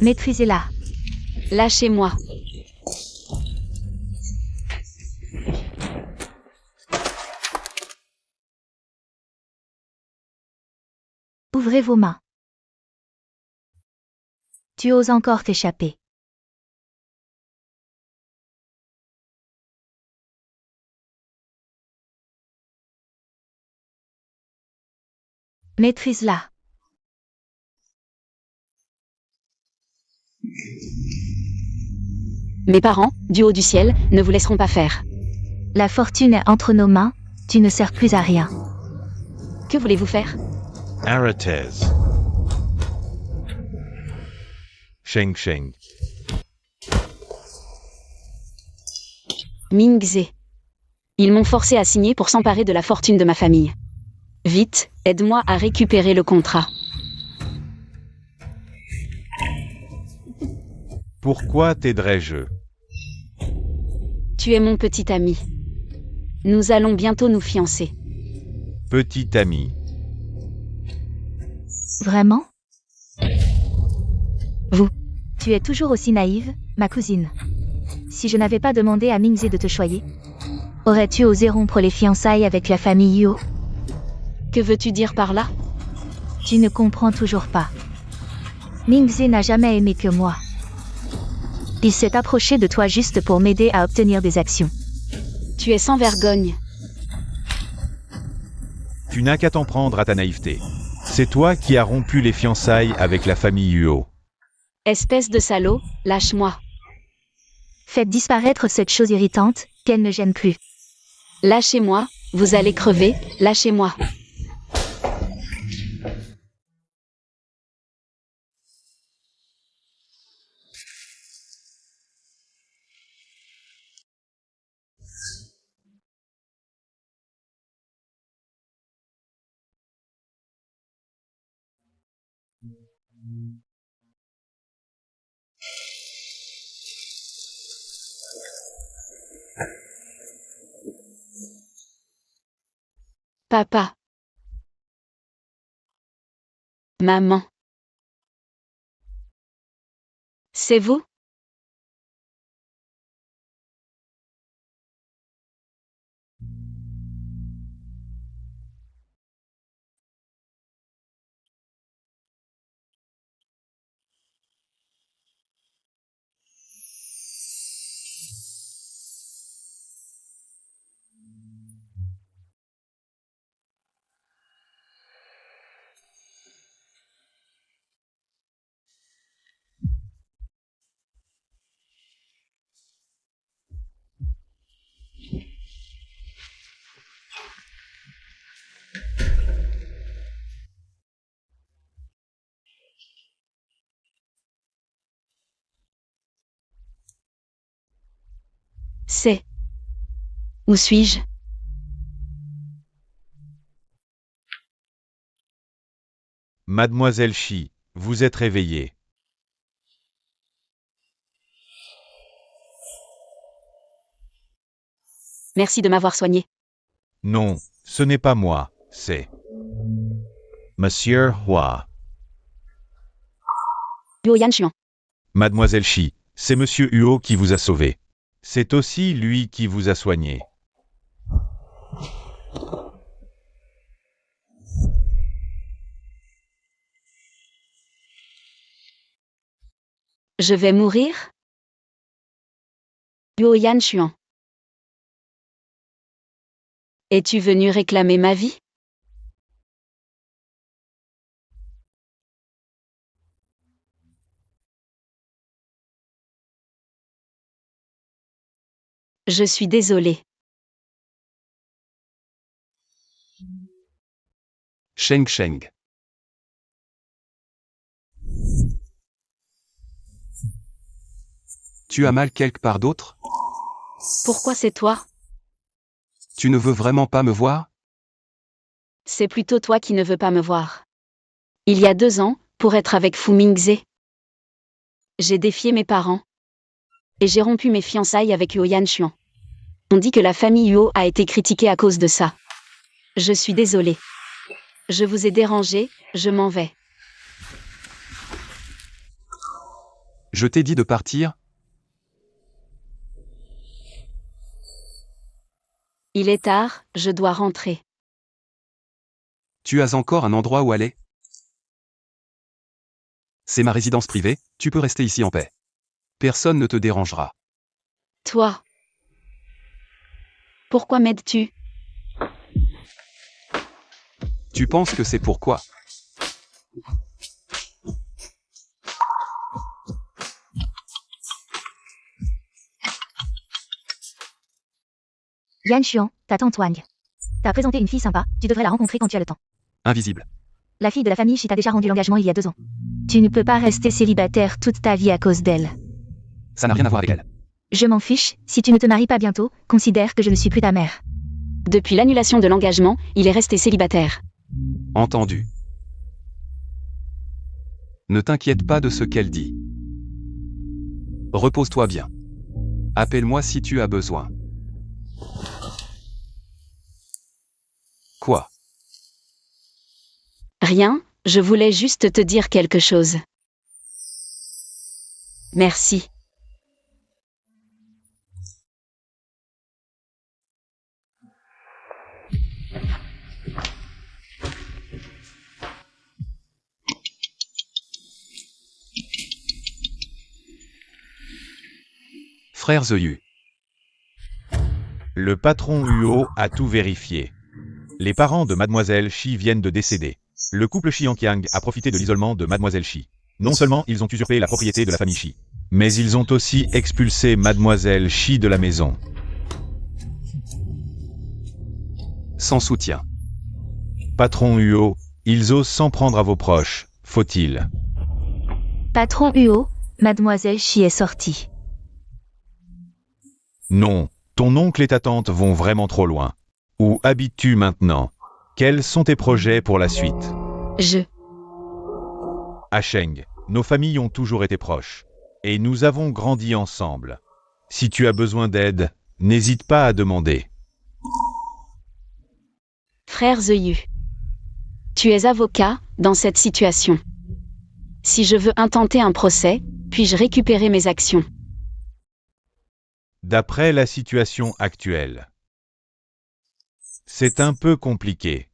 Maîtrisez-la. Lâchez-moi. Ouvrez vos mains. Tu oses encore t'échapper. Maîtrise-la. Mes parents, du haut du ciel, ne vous laisseront pas faire. La fortune est entre nos mains, tu ne sers plus à rien. Que voulez-vous faire? Aratez. Sheng Sheng. Mingze. Ils m'ont forcé à signer pour s'emparer de la fortune de ma famille. Vite, aide-moi à récupérer le contrat. Pourquoi t'aiderais-je? Tu es mon petit ami. Nous allons bientôt nous fiancer. Petit ami. Vraiment? Vous. Tu es toujours aussi naïve, ma cousine. Si je n'avais pas demandé à Mingze de te choyer, aurais-tu osé rompre les fiançailles avec la famille Yuo? Que veux-tu dire par là? Tu ne comprends toujours pas. Mingze n'a jamais aimé que moi. Il s'est approché de toi juste pour m'aider à obtenir des actions. Tu es sans vergogne. Tu n'as qu'à t'en prendre à ta naïveté. C'est toi qui as rompu les fiançailles avec la famille Yuo. Espèce de salaud, lâche-moi. Faites disparaître cette chose irritante, qu'elle ne gêne plus. Lâchez-moi, vous allez crever, lâchez-moi. Papa. Maman. C'est vous? C'est. Où suis-je? Mademoiselle Shi, vous êtes réveillée. Merci de m'avoir soigné. Non, ce n'est pas moi, c'est Monsieur Hua. Yo Yanchuan. Mademoiselle Shi, c'est Monsieur Huo qui vous a sauvé. C'est aussi lui qui vous a soigné. Je vais mourir? Yo Yanchuan. Es-tu venu réclamer ma vie? Je suis désolé. Sheng Sheng. Tu as mal quelque part d'autre? Pourquoi c'est toi? Tu ne veux vraiment pas me voir? C'est plutôt toi qui ne veux pas me voir. Il y a 2 ans, pour être avec Fu Mingze, j'ai défié mes parents. Et j'ai rompu mes fiançailles avec Yo Yanchuan. On dit que la famille Yuo a été critiquée à cause de ça. Je suis désolée. Je vous ai dérangé, je m'en vais. Je t'ai dit de partir? Il est tard, je dois rentrer. Tu as encore un endroit où aller? C'est ma résidence privée, tu peux rester ici en paix. Personne ne te dérangera. Toi. Pourquoi m'aides-tu? Tu penses que c'est pourquoi? Yan Xuan, ta tante Wang. T'as présenté une fille sympa, tu devrais la rencontrer quand tu as le temps. Invisible. La fille de la famille Shi t'a déjà rendu l'engagement il y a 2 ans. Tu ne peux pas rester célibataire toute ta vie à cause d'elle. Ça n'a rien à voir avec elle. Je m'en fiche, si tu ne te maries pas bientôt, considère que je ne suis plus ta mère. Depuis l'annulation de l'engagement, il est resté célibataire. Entendu. Ne t'inquiète pas de ce qu'elle dit. Repose-toi bien. Appelle-moi si tu as besoin. Quoi? Rien, je voulais juste te dire quelque chose. Merci. Frère Zeyu. Le patron Huo a tout vérifié. Les parents de Mademoiselle Shi viennent de décéder. Le couple Xiangqiang a profité de l'isolement de Mademoiselle Shi. Non seulement ils ont usurpé la propriété de la famille Shi, mais ils ont aussi expulsé Mademoiselle Shi de la maison. Sans soutien. Patron Huo, ils osent s'en prendre à vos proches, faut-il? Patron Huo, Mademoiselle Shi est sortie. Non, ton oncle et ta tante vont vraiment trop loin. Où habites-tu maintenant? Quels sont tes projets pour la suite? À Sheng, nos familles ont toujours été proches. Et nous avons grandi ensemble. Si tu as besoin d'aide, n'hésite pas à demander. Frère Zeyu. Tu es avocat, dans cette situation. Si je veux intenter un procès, puis-je récupérer mes actions? D'après la situation actuelle, c'est un peu compliqué.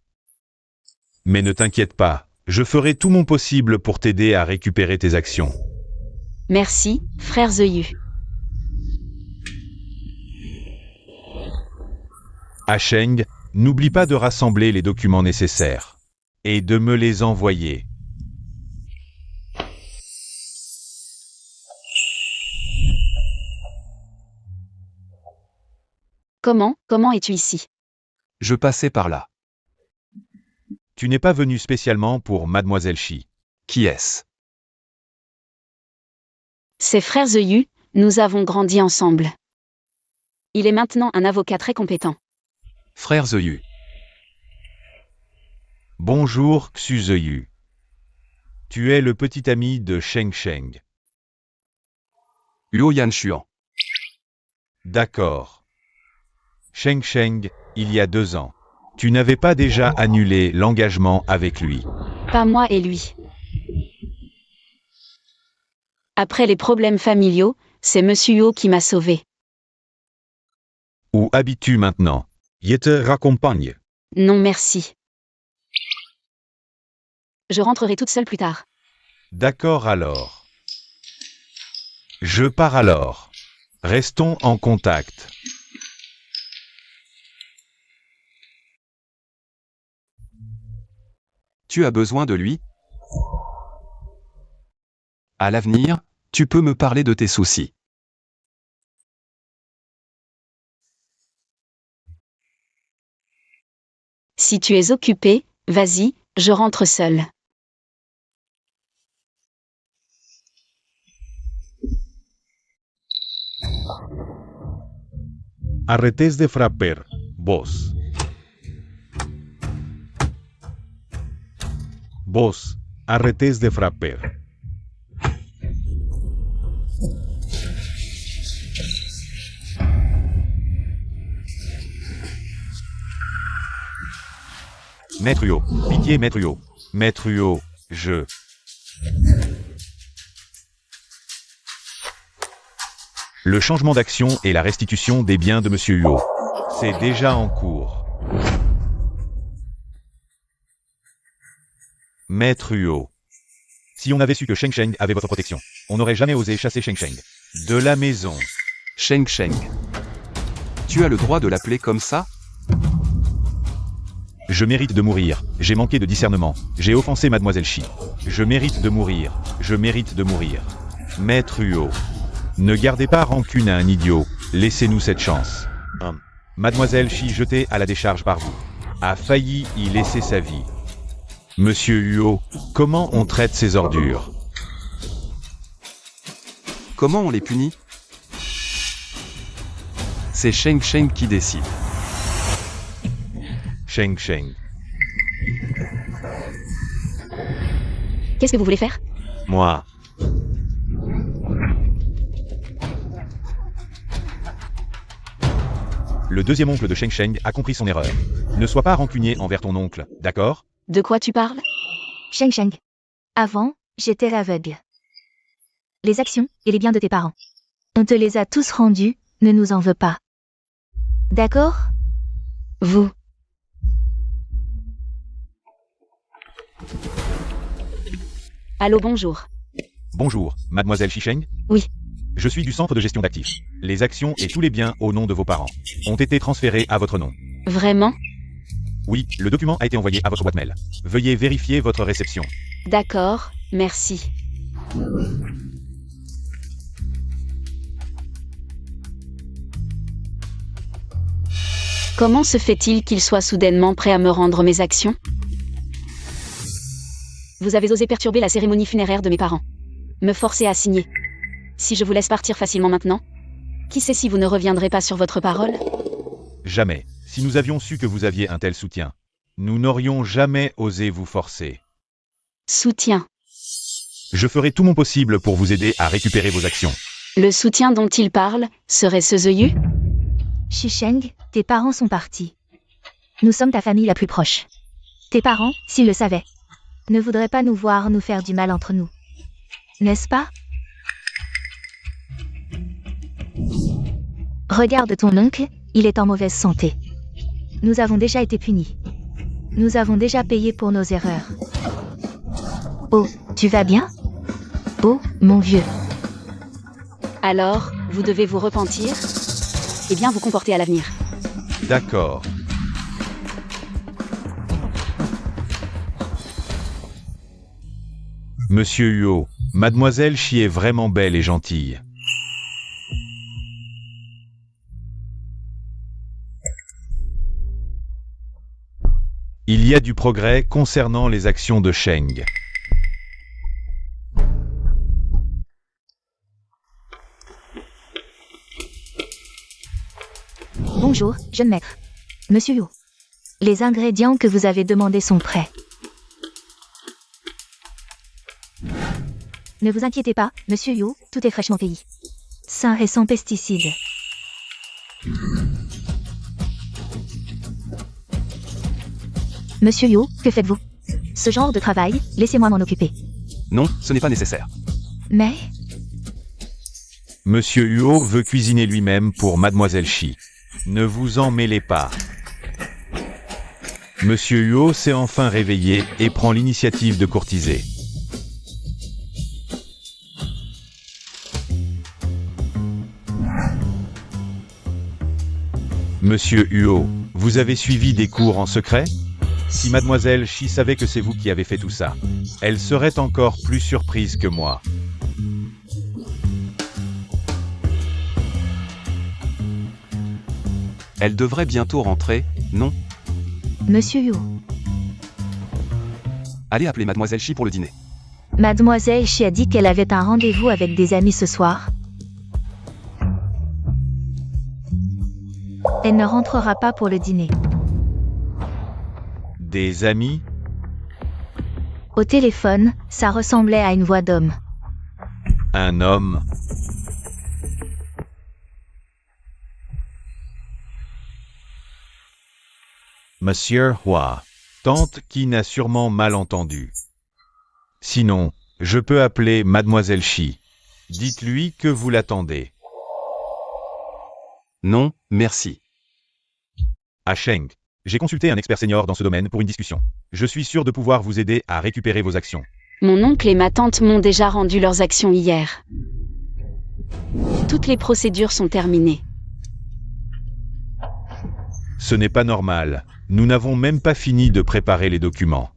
Mais ne t'inquiète pas, je ferai tout mon possible pour t'aider à récupérer tes actions. Merci, frère Zeyu. À Sheng, n'oublie pas de rassembler les documents nécessaires et de me les envoyer. Comment es-tu ici? Je passais par là. Tu n'es pas venu spécialement pour Mademoiselle Shi. Qui est-ce? C'est frère Zeyu, nous avons grandi ensemble. Il est maintenant un avocat très compétent. Frère Zeyu. Bonjour Xu Zeyu. Tu es le petit ami de Sheng Sheng. Huo Yanshuan. D'accord. Sheng Sheng, il y a 2 ans. Tu n'avais pas déjà annulé l'engagement avec lui? Pas moi et lui. Après les problèmes familiaux, c'est Monsieur Huo qui m'a sauvé. Où habites-tu maintenant? Je te raccompagne. Non merci. Je rentrerai toute seule plus tard. D'accord alors. Je pars alors. Restons en contact. Tu as besoin de lui? À l'avenir, tu peux me parler de tes soucis. Si tu es occupé, vas-y, je rentre seule. Arrêtez de frapper, vos. Vos, arrêtez de frapper. Maître Huo, pitié Maître Huo. Maître Huo, je... Le changement d'action et la restitution des biens de Monsieur Huo. C'est déjà en cours. Maître Huo. Si on avait su que Sheng Sheng avait votre protection, on n'aurait jamais osé chasser Sheng Sheng de la maison. Sheng Sheng. Tu as le droit de l'appeler comme ça? Je mérite de mourir, j'ai manqué de discernement, j'ai offensé Mademoiselle Shi. Je mérite de mourir, je mérite de mourir. Maître Huo. Ne gardez pas rancune à un idiot, laissez-nous cette chance. Mademoiselle Shi, jetée à la décharge par vous, a failli y laisser sa vie. Monsieur Huo, comment on traite ces ordures? Comment on les punit? C'est Sheng Sheng qui décide. Sheng Sheng. Qu'est-ce que vous voulez faire? Moi. Le deuxième oncle de Sheng Sheng a compris son erreur. Ne sois pas rancunier envers ton oncle, d'accord? De quoi tu parles? Sheng Sheng. Avant, j'étais aveugle. Les actions et les biens de tes parents. On te les a tous rendus, ne nous en veux pas. D'accord? Vous. Allô, bonjour. Bonjour, Mademoiselle Shi Sheng? Oui. Je suis du centre de gestion d'actifs. Les actions et tous les biens au nom de vos parents ont été transférés à votre nom. Vraiment? Oui, le document a été envoyé à votre boîte mail. Veuillez vérifier votre réception. D'accord, merci. Comment se fait-il qu'il soit soudainement prêt à me rendre mes actions? Vous avez osé perturber la cérémonie funéraire de mes parents. Me forcer à signer. Si je vous laisse partir facilement maintenant, qui sait si vous ne reviendrez pas sur votre parole? Jamais. Si nous avions su que vous aviez un tel soutien, nous n'aurions jamais osé vous forcer. Soutien. Je ferai tout mon possible pour vous aider à récupérer vos actions. Le soutien dont il parle serait ce Zeuyu? Shi Sheng, tes parents sont partis. Nous sommes ta famille la plus proche. Tes parents, s'ils le savaient, ne voudraient pas nous voir nous faire du mal entre nous. N'est-ce pas? Regarde ton oncle, il est en mauvaise santé. Nous avons déjà été punis. Nous avons déjà payé pour nos erreurs. Oh, tu vas bien? Oh, mon vieux. Alors, vous devez vous repentir et bien vous comporter à l'avenir. D'accord. Monsieur Huo, Mademoiselle Shi est vraiment belle et gentille. Il y a du progrès concernant les actions de Sheng. Bonjour, jeune maître. Monsieur Huo. Les ingrédients que vous avez demandés sont prêts. Ne vous inquiétez pas, Monsieur Huo, tout est fraîchement cueilli. Sain et sans pesticides. Monsieur Huo, que faites-vous? Ce genre de travail, laissez-moi m'en occuper. Non, ce n'est pas nécessaire. Mais, Monsieur Huo veut cuisiner lui-même pour Mademoiselle Shi. Ne vous en mêlez pas. Monsieur Huo s'est enfin réveillé et prend l'initiative de courtiser. Monsieur Huo, vous avez suivi des cours en secret? Si Mademoiselle Shi savait que c'est vous qui avez fait tout ça, elle serait encore plus surprise que moi. Elle devrait bientôt rentrer, non? Monsieur Huo. Allez appeler Mademoiselle Shi pour le dîner. Mademoiselle Shi a dit qu'elle avait un rendez-vous avec des amis ce soir. Elle ne rentrera pas pour le dîner. Des amis? Au téléphone, ça ressemblait à une voix d'homme. Un homme? Monsieur Hua. Tante qui n'a sûrement mal entendu. Sinon, je peux appeler Mademoiselle Shi. Dites-lui que vous l'attendez. Non, merci. Ah Sheng, j'ai consulté un expert senior dans ce domaine pour une discussion. Je suis sûr de pouvoir vous aider à récupérer vos actions. Mon oncle et ma tante m'ont déjà rendu leurs actions hier. Toutes les procédures sont terminées. Ce n'est pas normal. Nous n'avons même pas fini de préparer les documents.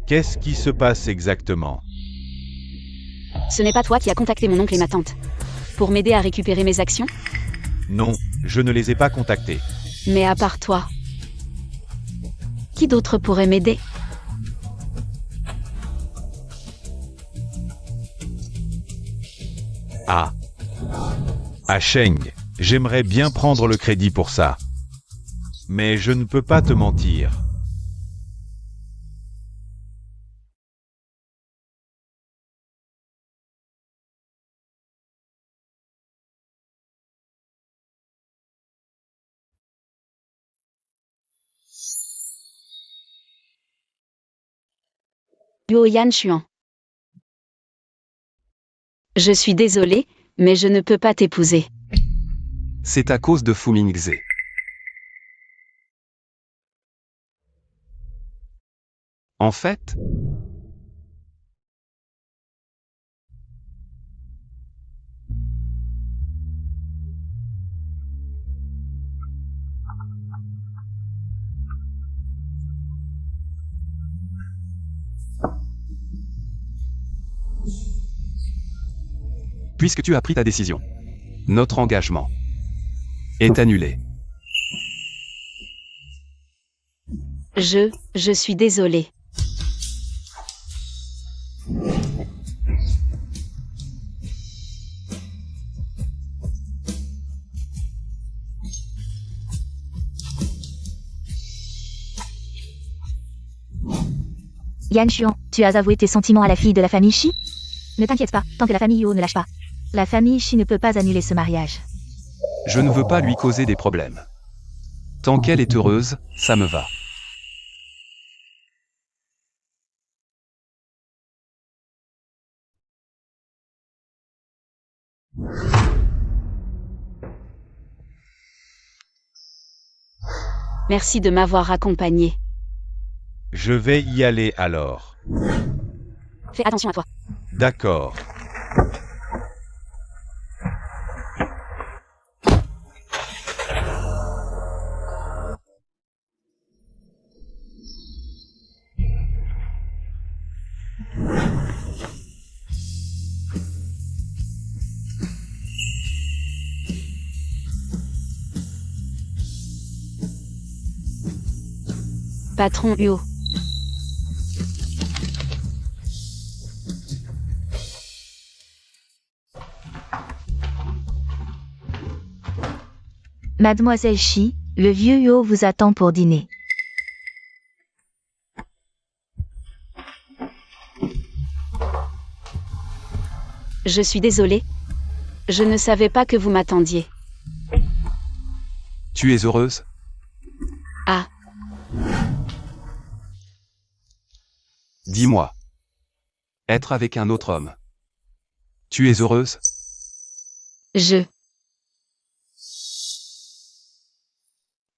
Qu'est-ce qui se passe exactement? Ce n'est pas toi qui as contacté mon oncle et ma tante pour m'aider à récupérer mes actions? Non, je ne les ai pas contactés. Mais à part toi, qui d'autre pourrait m'aider? Ah. Ah Sheng, j'aimerais bien prendre le crédit pour ça. Mais je ne peux pas te mentir. Yuo Yanshuan. Je suis désolée, mais je ne peux pas t'épouser. C'est à cause de Fu Mingze. En fait, puisque tu as pris ta décision, notre engagement est annulé. Je suis désolée. Yanshuan, tu as avoué tes sentiments à la fille de la famille Shi? Ne t'inquiète pas, tant que la famille Yuo ne lâche pas. La famille Shi ne peut pas annuler ce mariage. Je ne veux pas lui causer des problèmes. Tant qu'elle est heureuse, ça me va. Merci de m'avoir accompagné. Je vais y aller alors. Fais attention à toi. D'accord. Patron Huo. Mademoiselle Shi, le vieux Yuo vous attend pour dîner. Je suis désolée. Je ne savais pas que vous m'attendiez. Tu es heureuse? Ah, Dis-moi. Être avec un autre homme. Tu es heureuse?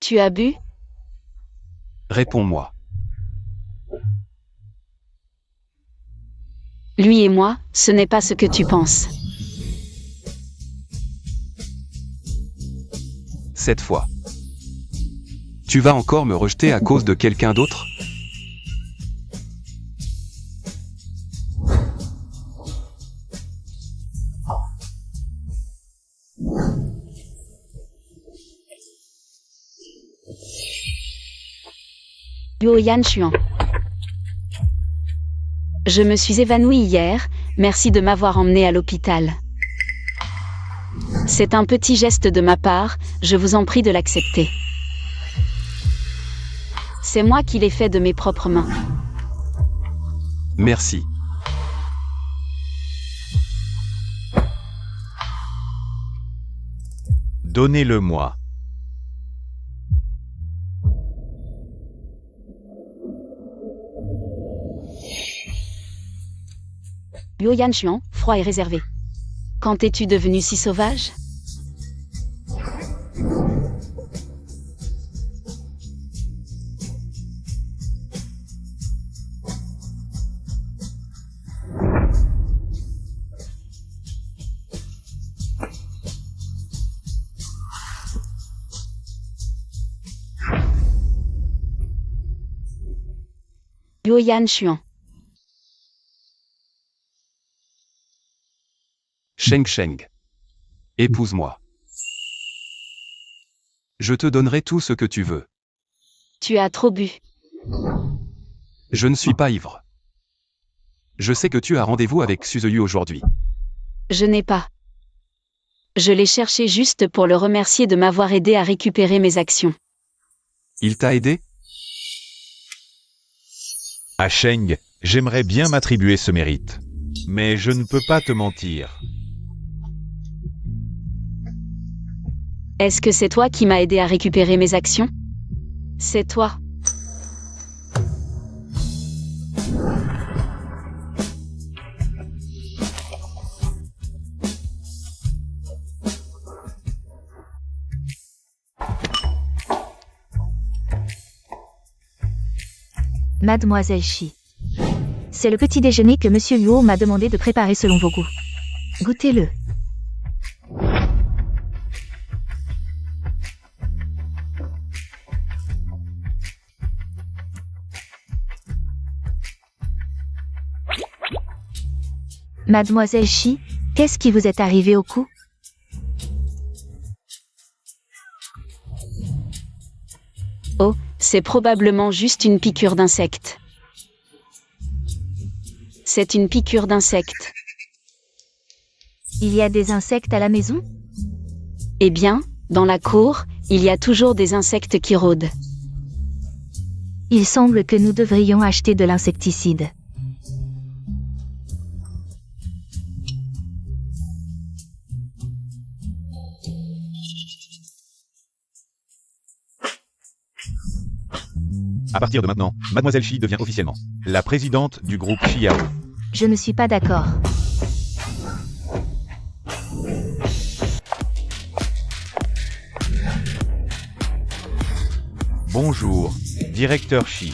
Tu as bu? Réponds-moi. Lui et moi, ce n'est pas ce que tu penses. Cette fois. Tu vas encore me rejeter à cause de quelqu'un d'autre? Yuo Yanshuan. Je me suis évanouie hier, merci de m'avoir emmenée à l'hôpital. C'est un petit geste de ma part, je vous en prie de l'accepter. C'est moi qui l'ai fait de mes propres mains. Merci. Donnez-le-moi. Yuo Yanshuan, froid et réservé. Quand es-tu devenu si sauvage? Yuoyan Xuan. Sheng Sheng. Épouse-moi. Je te donnerai tout ce que tu veux. Tu as trop bu. Je ne suis pas ivre. Je sais que tu as rendez-vous avec Suzeyu aujourd'hui. Je n'ai pas. Je l'ai cherché juste pour le remercier de m'avoir aidé à récupérer mes actions. Il t'a aidé? À Sheng, j'aimerais bien m'attribuer ce mérite. Mais je ne peux pas te mentir. Est-ce que c'est toi qui m'as aidé à récupérer mes actions? C'est toi. Mademoiselle Shi. C'est le petit déjeuner que Monsieur Luo m'a demandé de préparer selon vos goûts. Goûtez-le. Mademoiselle Shi, qu'est-ce qui vous est arrivé au cou? Oh, c'est probablement juste une piqûre d'insecte. C'est une piqûre d'insecte. Il y a des insectes à la maison? Eh bien, dans la cour, il y a toujours des insectes qui rôdent. Il semble que nous devrions acheter de l'insecticide. À partir de maintenant, Mademoiselle Shi devient officiellement la présidente du groupe Xiao. Je ne suis pas d'accord. Bonjour, directeur Shi.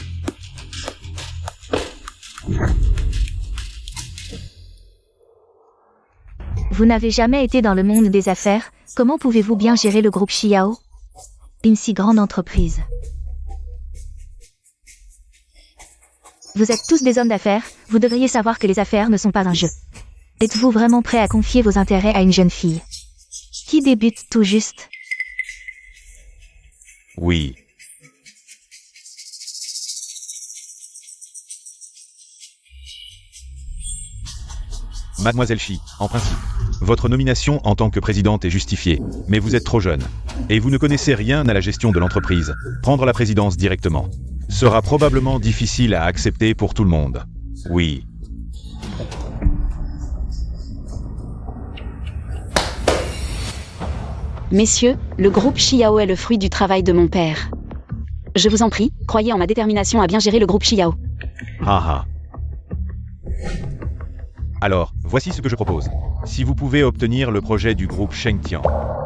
Vous n'avez jamais été dans le monde des affaires, comment pouvez-vous bien gérer le groupe Xiao? Une si grande entreprise. Vous êtes tous des hommes d'affaires, vous devriez savoir que les affaires ne sont pas un jeu. Êtes-vous vraiment prêt à confier vos intérêts à une jeune fille qui débute tout juste? Oui. Mademoiselle Shi, en principe, votre nomination en tant que présidente est justifiée, mais vous êtes trop jeune. Et vous ne connaissez rien à la gestion de l'entreprise. Prendre la présidence directement sera probablement difficile à accepter pour tout le monde. Oui. Messieurs, le groupe Xiao est le fruit du travail de mon père. Je vous en prie, croyez en ma détermination à bien gérer le groupe Xiao. Haha. Alors, voici ce que je propose. Si vous pouvez obtenir le projet du groupe Shengtian,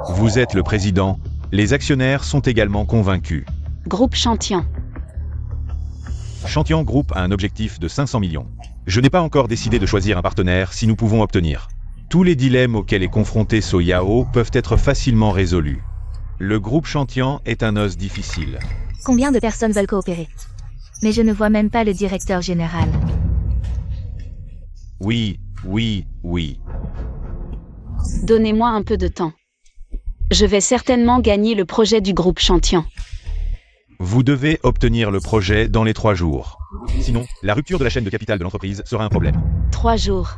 vous êtes le président, les actionnaires sont également convaincus. Groupe Chantian. Chantian Group a un objectif de 500 millions. Je n'ai pas encore décidé de choisir un partenaire si nous pouvons obtenir. Tous les dilemmes auxquels est confronté So Yao peuvent être facilement résolus. Le groupe Chantian est un os difficile. Combien de personnes veulent coopérer? Mais je ne vois même pas le directeur général. Oui. Donnez-moi un peu de temps. Je vais certainement gagner le projet du groupe Chantian. Vous devez obtenir le projet dans les 3 jours. Sinon, la rupture de la chaîne de capital de l'entreprise sera un problème. 3 jours.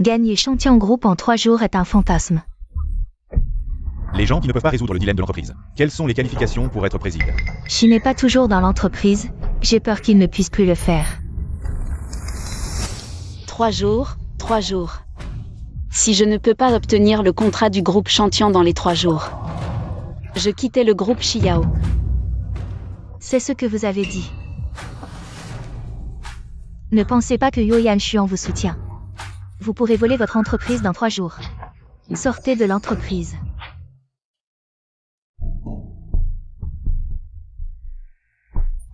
Gagner Chantian Group en 3 jours est un fantasme. Les gens qui ne peuvent pas résoudre le dilemme de l'entreprise. Quelles sont les qualifications pour être président? Chi n'est pas toujours dans l'entreprise, j'ai peur qu'il ne puisse plus le faire. 3 jours, 3 jours. Si je ne peux pas obtenir le contrat du groupe Chantian dans les 3 jours, je quittais le groupe Xiao. C'est ce que vous avez dit. Ne pensez pas que Yuoyan Xuan vous soutient. Vous pourrez voler votre entreprise dans 3 jours. Sortez de l'entreprise.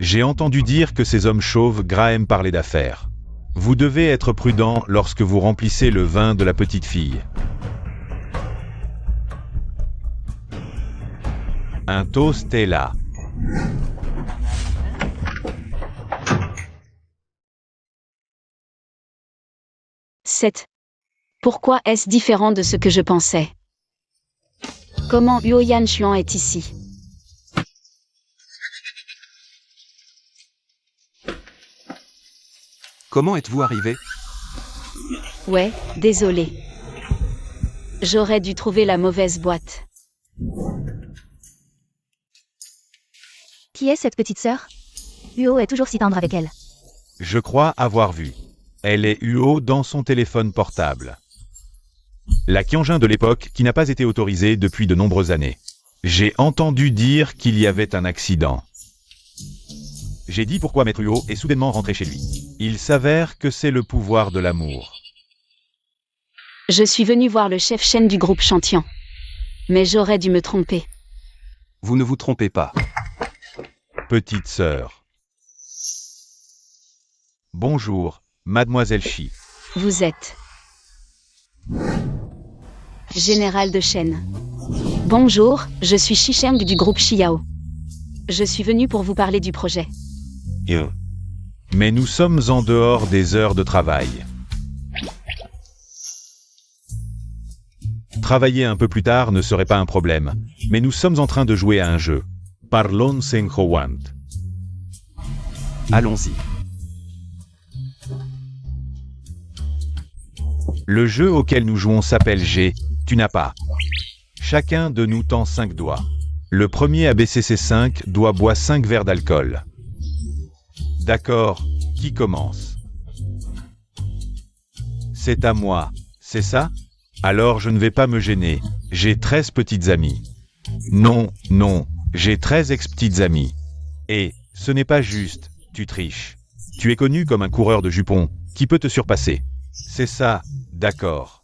J'ai entendu dire que ces hommes chauves Graham parlaient d'affaires. Vous devez être prudent lorsque vous remplissez le vin de la petite fille. Un toast est là. Pourquoi est-ce différent de ce que je pensais? Comment Huo Yanchuan est ici? Comment êtes-vous arrivé? Ouais, désolé. J'aurais dû trouver la mauvaise boîte. Qui est cette petite sœur? Huo est toujours si tendre avec elle. Je crois avoir vu. Elle est Huo dans son téléphone portable. La Kyonjin de l'époque qui n'a pas été autorisée depuis de nombreuses années. J'ai entendu dire qu'il y avait un accident. J'ai dit pourquoi Maître Huo est soudainement rentré chez lui. Il s'avère que c'est le pouvoir de l'amour. Je suis venu voir le chef Shen du groupe Chantian. Mais j'aurais dû me tromper. Vous ne vous trompez pas. Petite sœur. Bonjour, Mademoiselle Shi. Vous êtes Général de Shen. Bonjour, je suis Shisheng du groupe Xiao. Je suis venu pour vous parler du projet. Mais nous sommes en dehors des heures de travail. Travailler un peu plus tard ne serait pas un problème, mais nous sommes en train de jouer à un jeu. Parlons Senghowant. Allons-y. Le jeu auquel nous jouons s'appelle G, tu n'as pas. Chacun de nous tend 5 doigts. Le premier à baisser ses 5 doigts boit 5 verres d'alcool. D'accord, qui commence? C'est à moi, c'est ça? Alors je ne vais pas me gêner, j'ai 13 petites amies. Non, non, j'ai 13 ex-petites amies. Et, ce n'est pas juste, tu triches. Tu es connu comme un coureur de jupons, qui peut te surpasser. C'est ça, d'accord.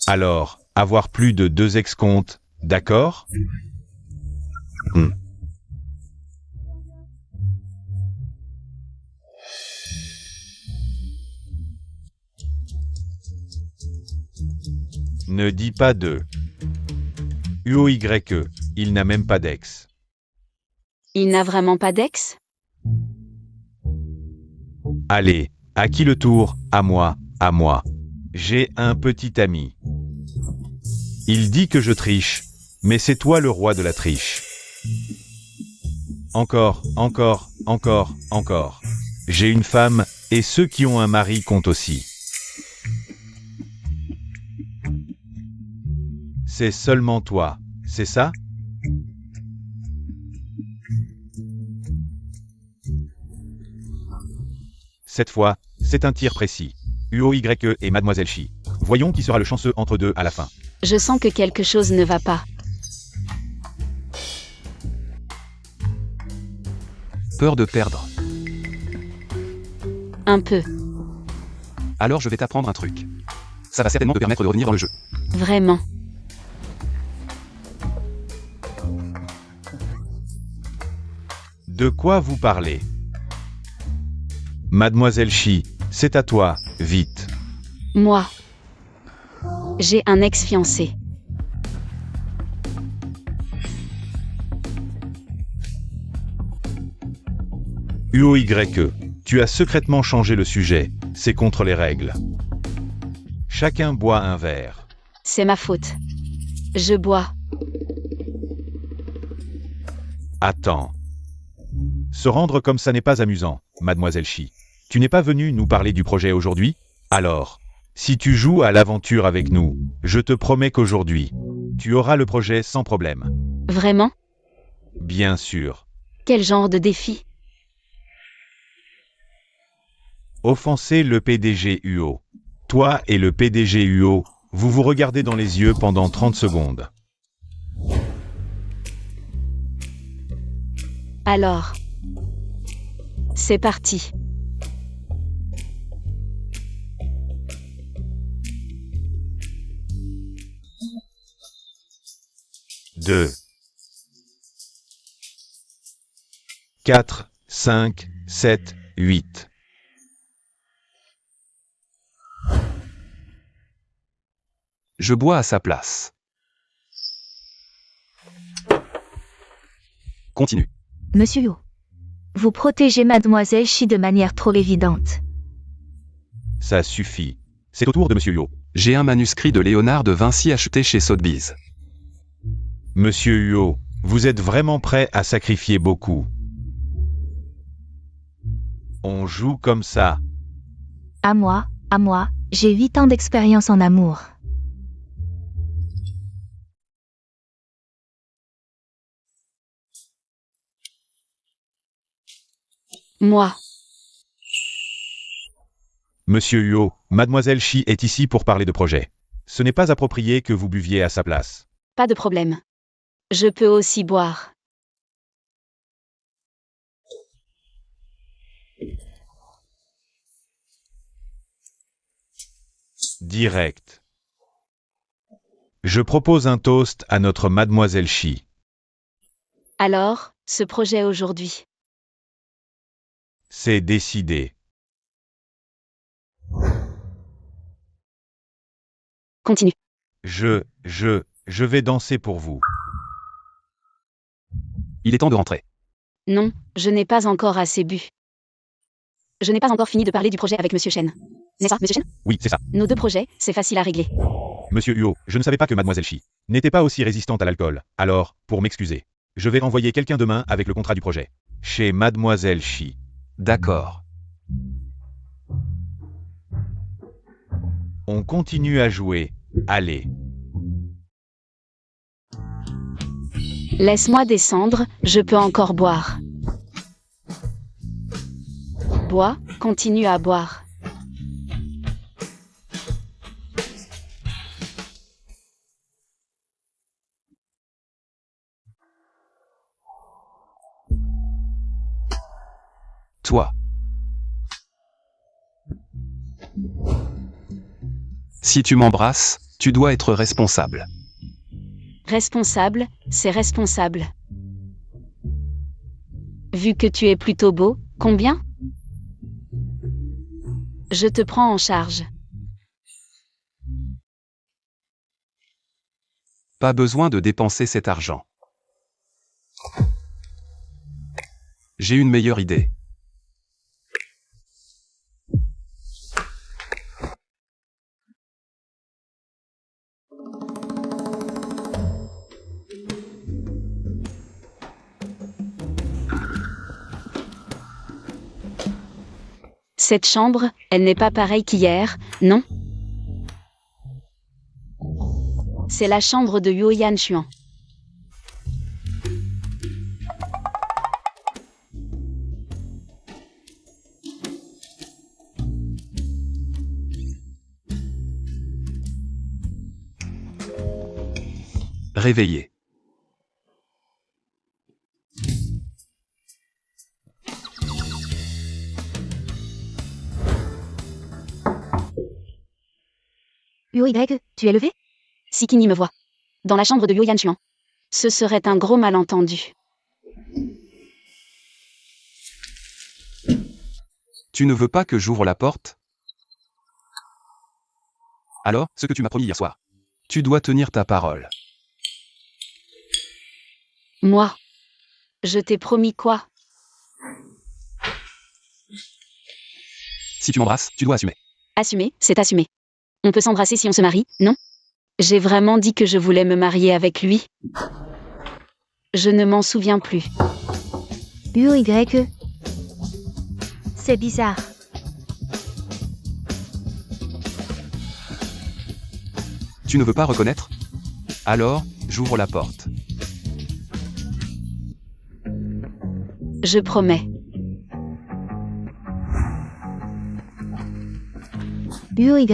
Alors, avoir plus de 2 ex-comptes, d'accord? Ne dis pas de. UOYE, il n'a même pas d'ex. Il n'a vraiment pas d'ex? Allez, à qui le tour? À moi, à moi. J'ai un petit ami. Il dit que je triche, mais c'est toi le roi de la triche. Encore, encore, encore, encore. J'ai une femme, et ceux qui ont un mari comptent aussi. C'est seulement toi, c'est ça? Cette fois, c'est un tir précis. UOYE et Mademoiselle Shi. Voyons qui sera le chanceux entre deux à la fin. Je sens que quelque chose ne va pas. Peur de perdre. Un peu. Alors je vais t'apprendre un truc. Ça va certainement te permettre de revenir dans le jeu. Vraiment. De quoi vous parlez? Mademoiselle Shi, c'est à toi, vite. Moi. J'ai un ex-fiancé. UOYE, tu as secrètement changé le sujet, c'est contre les règles. Chacun boit un verre. C'est ma faute. Je bois. Attends. Se rendre comme ça n'est pas amusant, Mademoiselle Shi. Tu n'es pas venue nous parler du projet aujourd'hui? Alors, si tu joues à l'aventure avec nous, je te promets qu'aujourd'hui, tu auras le projet sans problème. Vraiment? Bien sûr. Quel genre de défi? Offenser le PDG UO. Toi et le PDG UO, vous vous regardez dans les yeux pendant 30 secondes. Alors. C'est parti. Deux. 4, 5, 7, 8. Je bois à sa place. Continue. Monsieur Yo, vous protégez Mademoiselle Shi de manière trop évidente. Ça suffit. C'est au tour de Monsieur Yo. J'ai un manuscrit de Léonard de Vinci acheté chez Sotheby's. Monsieur Yo, vous êtes vraiment prêt à sacrifier beaucoup. On joue comme ça. À moi, j'ai 8 ans d'expérience en amour. Moi. Monsieur Yo, Mademoiselle Shi est ici pour parler de projet. Ce n'est pas approprié que vous buviez à sa place. Pas de problème. Je peux aussi boire. Direct. Je propose un toast à notre Mademoiselle Shi. Alors, ce projet aujourd'hui. C'est décidé. Continue. Je vais danser pour vous. Il est temps de rentrer. Non, je n'ai pas encore assez bu. Je n'ai pas encore fini de parler du projet avec Monsieur Chen. N'est-ce pas, Monsieur Chen? Oui, c'est ça. Nos 2 projets, c'est facile à régler. Monsieur Huo, je ne savais pas que Mademoiselle Shi n'était pas aussi résistante à l'alcool. Alors, pour m'excuser, je vais envoyer quelqu'un demain avec le contrat du projet. Chez Mademoiselle Shi. D'accord. On continue à jouer. Allez. Laisse-moi descendre, je peux encore boire. Bois, continue à boire. Toi. Si tu m'embrasses, tu dois être responsable. Responsable, c'est responsable. Vu que tu es plutôt beau, combien? Je te prends en charge. Pas besoin de dépenser cet argent. J'ai une meilleure idée. Cette chambre, elle n'est pas pareille qu'hier, non? C'est la chambre de Yuo Yanchuan. Réveillé. UY, tu es levé? Sikini me voit. Dans la chambre de Yuo Yanchuan. Ce serait un gros malentendu. Tu ne veux pas que j'ouvre la porte? Alors, ce que tu m'as promis hier soir. Tu dois tenir ta parole. Moi. Je t'ai promis quoi? Si tu m'embrasses, tu dois assumer. Assumer, c'est assumer. On peut s'embrasser si on se marie, non? J'ai vraiment dit que je voulais me marier avec lui. Je ne m'en souviens plus. UY. C'est bizarre. Tu ne veux pas reconnaître? Alors, j'ouvre la porte. Je promets. UY.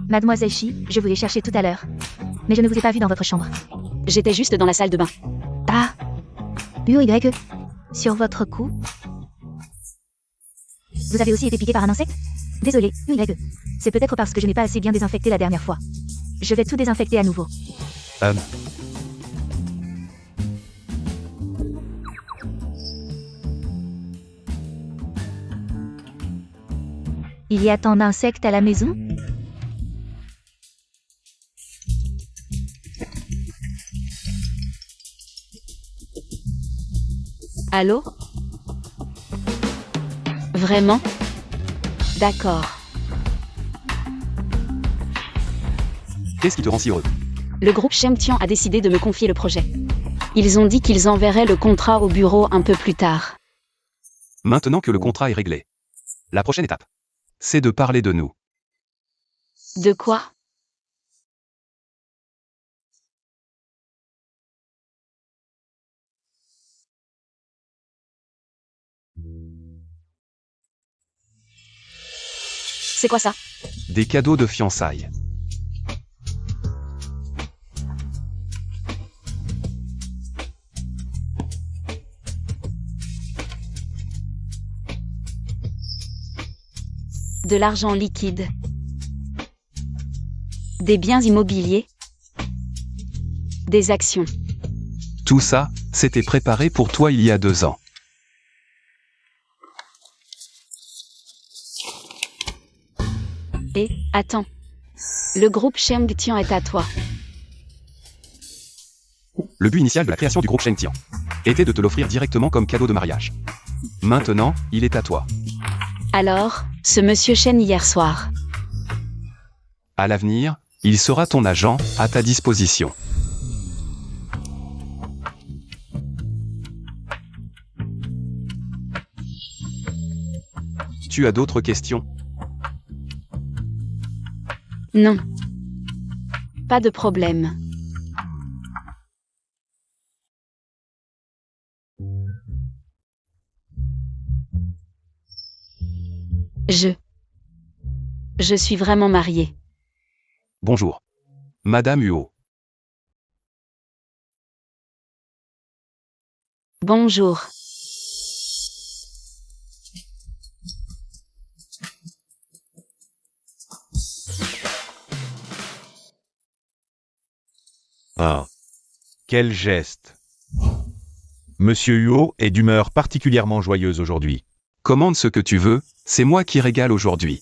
Mademoiselle Shi, je vous ai cherché tout à l'heure. Mais je ne vous ai pas vu dans votre chambre. J'étais juste dans la salle de bain. Ah. UY. Sur votre cou. Vous avez aussi été piqué par un insecte? Désolé, UY. C'est peut-être parce que je n'ai pas assez bien désinfecté la dernière fois. Je vais tout désinfecter à nouveau. Il y a tant d'insectes à la maison? Allô? Vraiment? D'accord. Qu'est-ce qui te rend si heureux? Le groupe Shengtian a décidé de me confier le projet. Ils ont dit qu'ils enverraient le contrat au bureau un peu plus tard. Maintenant que le contrat est réglé, la prochaine étape, c'est de parler de nous. De quoi? C'est quoi ça? Des cadeaux de fiançailles. De l'argent liquide. Des biens immobiliers. Des actions. Tout ça, c'était préparé pour toi il y a 2 ans. Et, attends. Le groupe Shengtian est à toi. Le but initial de la création du groupe Shengtian était de te l'offrir directement comme cadeau de mariage. Maintenant, il est à toi. Alors, ce monsieur Shen hier soir. À l'avenir, il sera ton agent, à ta disposition. Tu as d'autres questions? Non. Pas de problème. Je suis vraiment mariée. Bonjour. Madame Huo. Bonjour. Ah. Quel geste. Monsieur Huo est d'humeur particulièrement joyeuse aujourd'hui. Commande ce que tu veux, c'est moi qui régale aujourd'hui.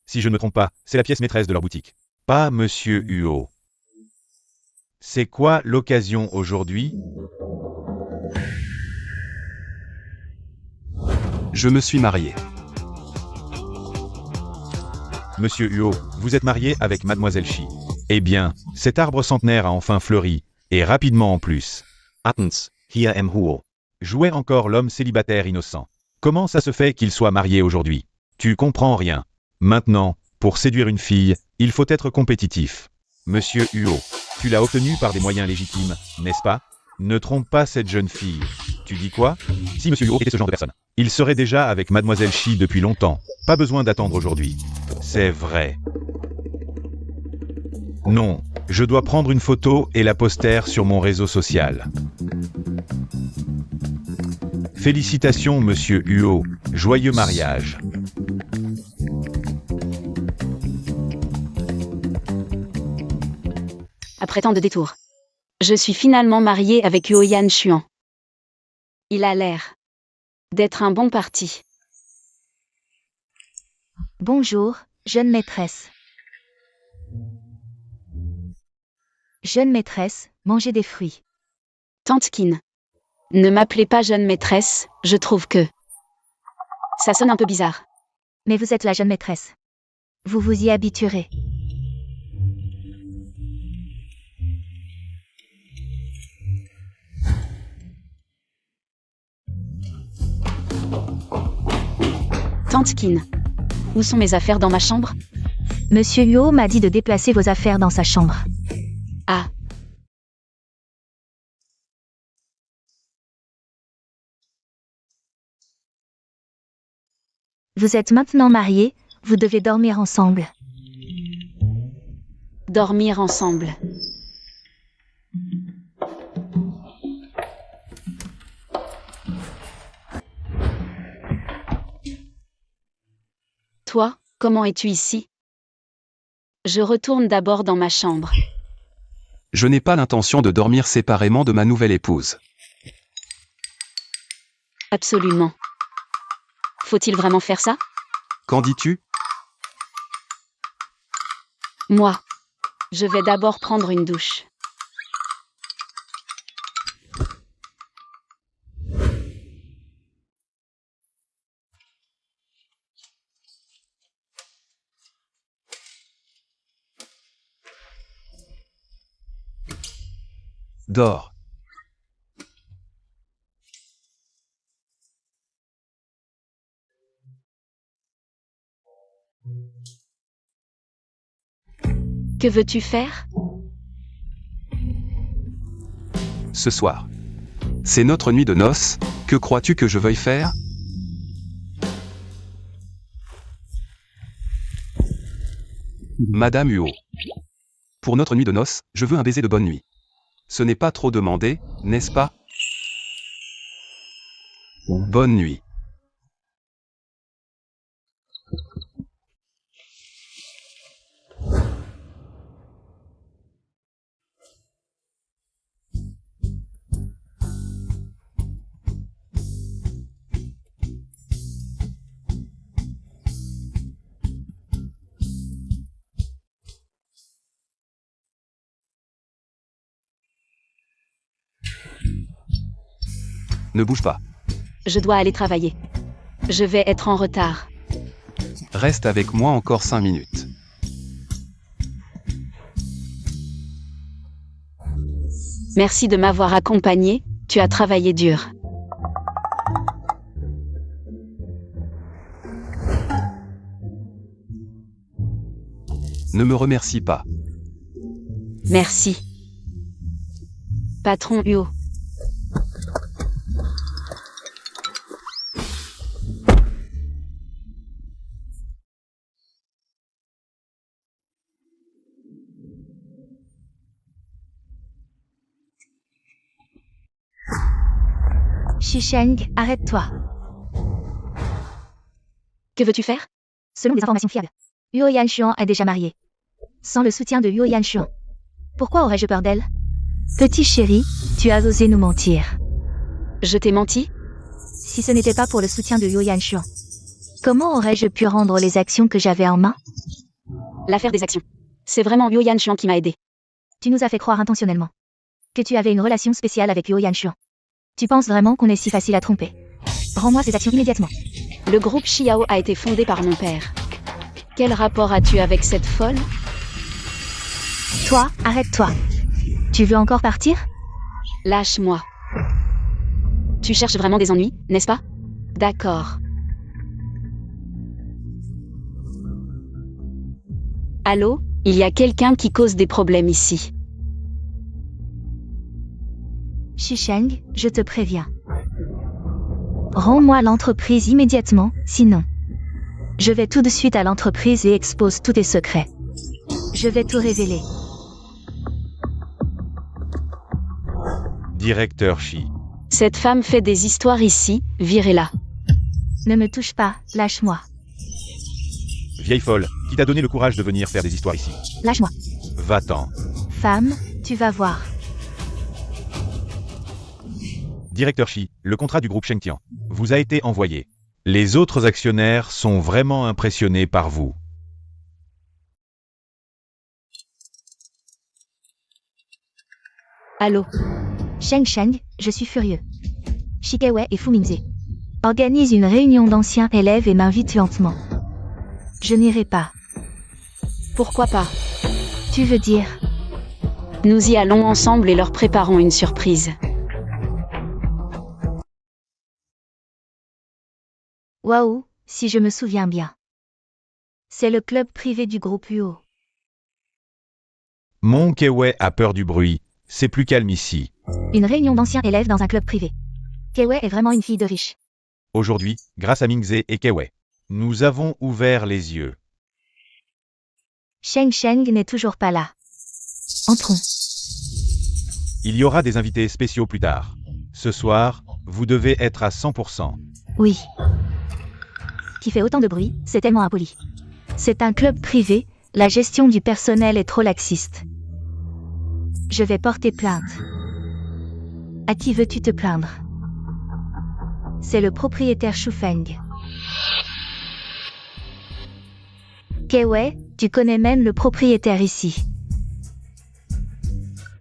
Si je ne me trompe pas, c'est la pièce maîtresse de leur boutique. Pas Monsieur Huo. C'est quoi l'occasion aujourd'hui? Je me suis marié. Monsieur Huo, vous êtes marié avec Mademoiselle Shi. Eh bien, cet arbre centenaire a enfin fleuri, et rapidement en plus. Attends, hier M. Huo. Jouait encore l'homme célibataire innocent. Comment ça se fait qu'il soit marié aujourd'hui? Tu comprends rien. Maintenant, pour séduire une fille, il faut être compétitif. Monsieur Huo, tu l'as obtenu par des moyens légitimes, n'est-ce pas? Ne trompe pas cette jeune fille. Tu dis quoi? Si Monsieur Huo était ce genre de personne, il serait déjà avec Mademoiselle Shi depuis longtemps. Pas besoin d'attendre aujourd'hui. C'est vrai. Non, je dois prendre une photo et la poster sur mon réseau social. Félicitations Monsieur Huo, joyeux mariage. Après tant de détours. Je suis finalement mariée avec Huo Yan Xuan. Il a l'air d'être un bon parti. Bonjour, jeune maîtresse. Jeune maîtresse, mangez des fruits. Tante Qin. Ne m'appelez pas jeune maîtresse, je trouve que ça sonne un peu bizarre. Mais vous êtes la jeune maîtresse. Vous vous y habituerez. Tante Qin. Où sont mes affaires dans ma chambre? Monsieur Huo m'a dit de déplacer vos affaires dans sa chambre. Ah. Vous êtes maintenant mariés, vous devez dormir ensemble. Dormir ensemble. Toi, comment es-tu ici? Je retourne d'abord dans ma chambre. Je n'ai pas l'intention de dormir séparément de ma nouvelle épouse. Absolument. Faut-il vraiment faire ça? Qu'en dis-tu? Moi. Je vais d'abord prendre une douche. Dors. Que veux-tu faire? Ce soir. C'est notre nuit de noces, que crois-tu que je veuille faire? Madame Huo. Pour notre nuit de noces, je veux un baiser de bonne nuit. Ce n'est pas trop demandé, n'est-ce pas? Bonne nuit. Ne bouge pas. Je dois aller travailler. Je vais être en retard. Reste avec moi encore 5 minutes. Merci de m'avoir accompagné, tu as travaillé dur. Ne me remercie pas. Merci. Patron Huo. Shisheng, arrête-toi. Que veux-tu faire? Selon des informations fiables, Huo Yanshuan est déjà mariée. Sans le soutien de Huo Yanshuan. Pourquoi aurais-je peur d'elle? Petit chéri, tu as osé nous mentir. Je t'ai menti? Si ce n'était pas pour le soutien de Huo Yanshuan, comment aurais-je pu rendre les actions que j'avais en main? L'affaire des actions. C'est vraiment Huo Yanshuan qui m'a aidé. Tu nous as fait croire intentionnellement que tu avais une relation spéciale avec Huo Yanshuan. Tu penses vraiment qu'on est si facile à tromper? Rends-moi ces actions immédiatement. Le groupe Xiao a été fondé par mon père. Quel rapport as-tu avec cette folle? Toi, arrête-toi. Tu veux encore partir? Lâche-moi. Tu cherches vraiment des ennuis, n'est-ce pas? D'accord. Allô? Il y a quelqu'un qui cause des problèmes ici. Shisheng, je te préviens. Rends-moi l'entreprise immédiatement, sinon. Je vais tout de suite à l'entreprise et expose tous tes secrets. Je vais tout révéler. Directeur Shi. Cette femme fait des histoires ici, virez-la. Ne me touche pas, lâche-moi. Vieille folle, qui t'a donné le courage de venir faire des histoires ici? Lâche-moi. Va-t'en. Femme, tu vas voir. Directeur Shi, le contrat du groupe Shengtian vous a été envoyé. Les autres actionnaires sont vraiment impressionnés par vous. Allô? Sheng, je suis furieux. Shikewei et Fu Mingze organisent une réunion d'anciens élèves et m'invitent lentement. Je n'irai pas. Pourquoi pas? Tu veux dire? Nous y allons ensemble et leur préparons une surprise. Waouh, si je me souviens bien. C'est le club privé du groupe Huo. Mon Kewei a peur du bruit, c'est plus calme ici. Une réunion d'anciens élèves dans un club privé. Kewei est vraiment une fille de riche. Aujourd'hui, grâce à Mingze et Kewei, nous avons ouvert les yeux. Sheng n'est toujours pas là. Entrons. Il y aura des invités spéciaux plus tard. Ce soir, vous devez être à 100%. Oui. Qui fait autant de bruit, c'est tellement impoli. C'est un club privé, la gestion du personnel est trop laxiste. Je vais porter plainte. À qui veux-tu te plaindre? C'est le propriétaire Shufeng. Keiwei, tu connais même le propriétaire ici.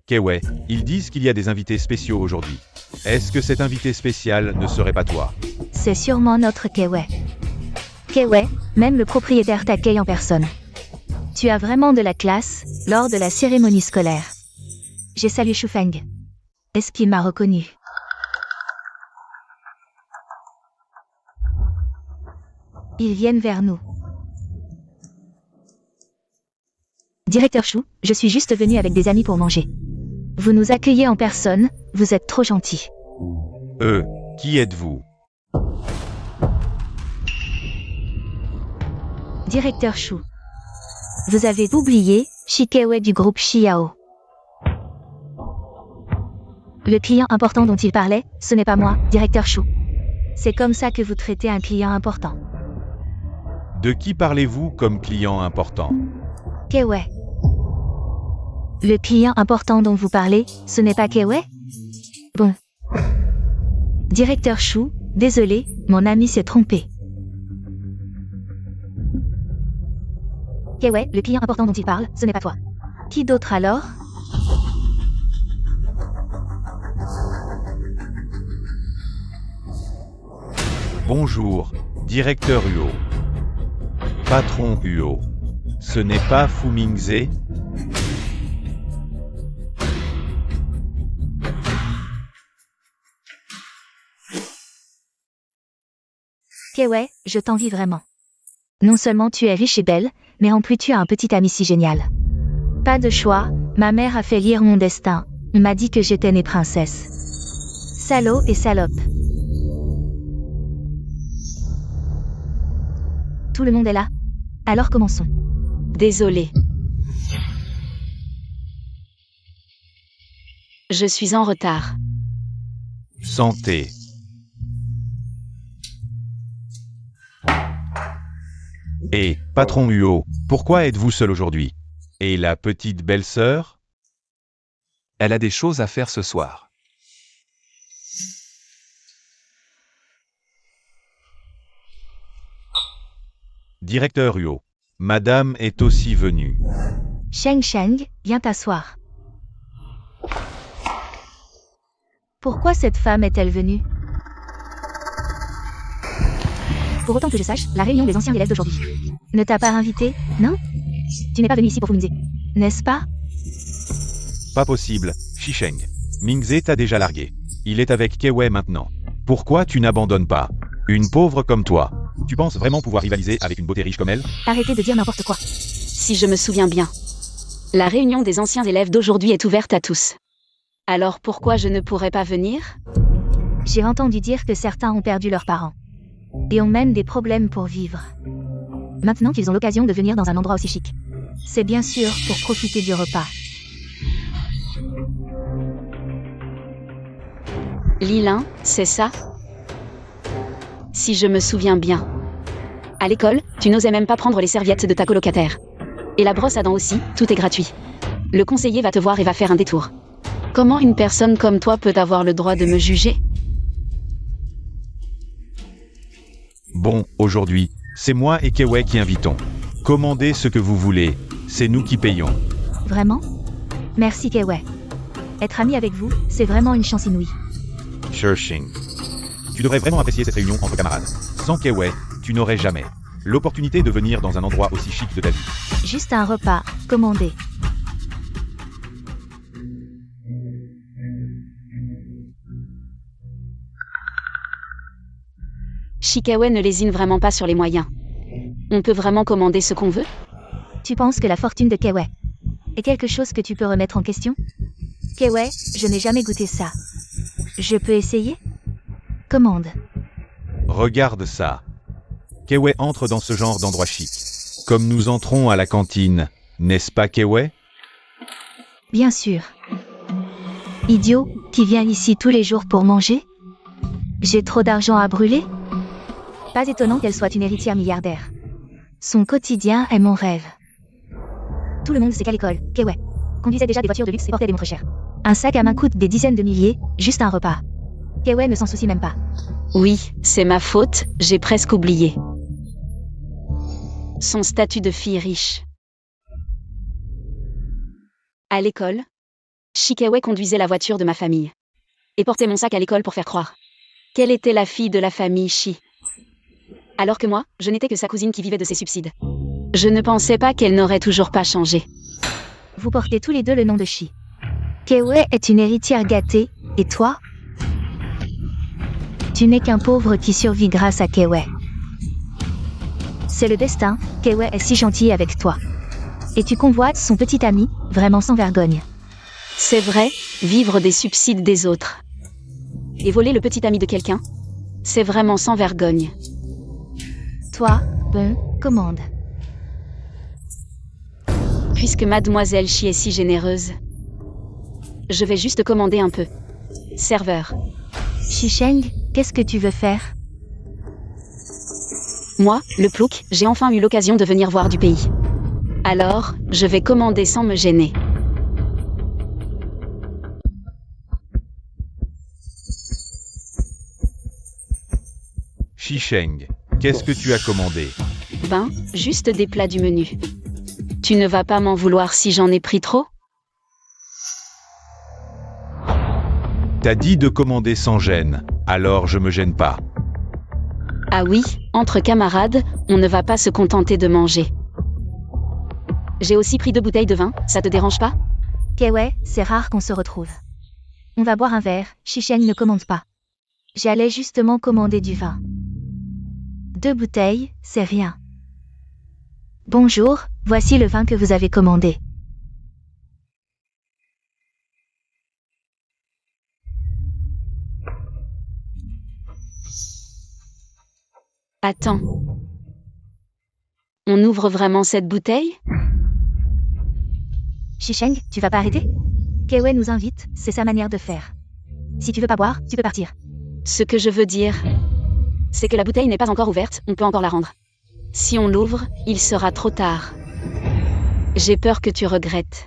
Keiwei, ils disent qu'il y a des invités spéciaux aujourd'hui. Est-ce que cet invité spécial ne serait pas toi? C'est sûrement notre Keiwei. Keiwei, même le propriétaire t'accueille en personne. Tu as vraiment de la classe lors de la cérémonie scolaire. J'ai salué Shufeng. Est-ce qu'il m'a reconnu? Ils viennent vers nous. Directeur Shu, je suis juste venu avec des amis pour manger. Vous nous accueillez en personne, vous êtes trop gentil. Qui êtes-vous? Directeur Shu. Vous avez oublié Keiwei du groupe Xiao. Le client important dont il parlait, ce n'est pas moi, directeur Shu. C'est comme ça que vous traitez un client important. De qui parlez-vous comme client important? Keiwei. Le client important dont vous parlez, ce n'est pas Keiwei? Bon. Directeur Shu, désolé, mon ami s'est trompé. Keiwei, le client important dont il parle, ce n'est pas toi. Qui d'autre alors? Bonjour, directeur Huo. Patron Huo. Ce n'est pas Fu Mingze? Keiwei, je t'envie vraiment. Non seulement tu es riche et belle, mais en plus tu as un petit ami si génial. Pas de choix, ma mère a fait lire mon destin. On m'a dit que j'étais née princesse. Salaud et salope. Tout le monde est là? Alors commençons. Désolée. Je suis en retard. Santé. Et, patron Huo, pourquoi êtes-vous seul aujourd'hui? Et la petite belle-sœur? Elle a des choses à faire ce soir. Directeur Huo. Madame est aussi venue. Sheng, viens t'asseoir. Pourquoi cette femme est-elle venue? Pour autant que je sache, la réunion des anciens élèves d'aujourd'hui ne t'a pas invité, non? Tu n'es pas venu ici pour Fu Mingze, n'est-ce pas? Pas possible, Shisheng. Mingze t'a déjà largué. Il est avec Keiwei maintenant. Pourquoi tu n'abandonnes pas? Une pauvre comme toi. Tu penses vraiment pouvoir rivaliser avec une beauté riche comme elle? Arrêtez de dire n'importe quoi. Si je me souviens bien. La réunion des anciens élèves d'aujourd'hui est ouverte à tous. Alors pourquoi je ne pourrais pas venir? J'ai entendu dire que certains ont perdu leurs parents. Et ont même des problèmes pour vivre. Maintenant qu'ils ont l'occasion de venir dans un endroit aussi chic. C'est bien sûr pour profiter du repas. Lilin, c'est ça? Si je me souviens bien. À l'école, tu n'osais même pas prendre les serviettes de ta colocataire. Et la brosse à dents aussi, tout est gratuit. Le conseiller va te voir et va faire un détour. Comment une personne comme toi peut avoir le droit de me juger? Bon, aujourd'hui, c'est moi et Keiwei qui invitons. Commandez ce que vous voulez, c'est nous qui payons. Vraiment? Merci Keiwei. Être ami avec vous, c'est vraiment une chance inouïe. Shisheng. Tu devrais vraiment apprécier cette réunion entre camarades. Sans Keiwei, tu n'aurais jamais l'opportunité de venir dans un endroit aussi chic de ta vie. Juste un repas, commandé. Keiwei ne lésine vraiment pas sur les moyens. On peut vraiment commander ce qu'on veut? Tu penses que la fortune de Keiwei est quelque chose que tu peux remettre en question? Keiwei, je n'ai jamais goûté ça. Je peux essayer? Commande. Regarde ça. Keiwei entre dans ce genre d'endroit chic. Comme nous entrons à la cantine, n'est-ce pas Keiwei? Bien sûr. Idiot, qui vient ici tous les jours pour manger? J'ai trop d'argent à brûler? Pas étonnant qu'elle soit une héritière milliardaire. Son quotidien est mon rêve. Tout le monde sait qu'à l'école, Keiwei conduisait déjà des voitures de luxe et portait des montres chères. Un sac à main coûte des dizaines de milliers, juste un repas. Keiwei ne s'en soucie même pas. Oui, c'est ma faute, j'ai presque oublié. Son statut de fille riche. À l'école, Shikeway conduisait la voiture de ma famille. Et portait mon sac à l'école pour faire croire qu'elle était la fille de la famille Shi. Alors que moi, je n'étais que sa cousine qui vivait de ses subsides. Je ne pensais pas qu'elle n'aurait toujours pas changé. Vous portez tous les deux le nom de Shi. Kewei est une héritière gâtée, et toi? Tu n'es qu'un pauvre qui survit grâce à Kewei. C'est le destin, Kewei est si gentille avec toi. Et tu convoites son petit ami, vraiment sans vergogne. C'est vrai, vivre des subsides des autres. Et voler le petit ami de quelqu'un, c'est vraiment sans vergogne. Toi, bon, commande. Puisque mademoiselle Shi est si généreuse, je vais juste commander un peu. Serveur. Shisheng, qu'est-ce que tu veux faire? Moi, le plouc, j'ai enfin eu l'occasion de venir voir du pays. Alors, je vais commander sans me gêner. Shisheng, qu'est-ce que tu as commandé? Ben, juste des plats du menu. Tu ne vas pas m'en vouloir si j'en ai pris trop? T'as dit de commander sans gêne, alors je me gêne pas. Ah oui, entre camarades, on ne va pas se contenter de manger. J'ai aussi pris 2 bouteilles de vin, ça te dérange pas? Kewei, c'est rare qu'on se retrouve. On va boire un verre, Shisheng ne commande pas. J'allais justement commander du vin. 2 bouteilles, c'est rien. Bonjour, voici le vin que vous avez commandé. Attends. On ouvre vraiment cette bouteille? Shisheng, tu vas pas arrêter? Kewei nous invite, c'est sa manière de faire. Si tu veux pas boire, tu peux partir. Ce que je veux dire, c'est que la bouteille n'est pas encore ouverte, on peut encore la rendre. Si on l'ouvre, il sera trop tard. J'ai peur que tu regrettes.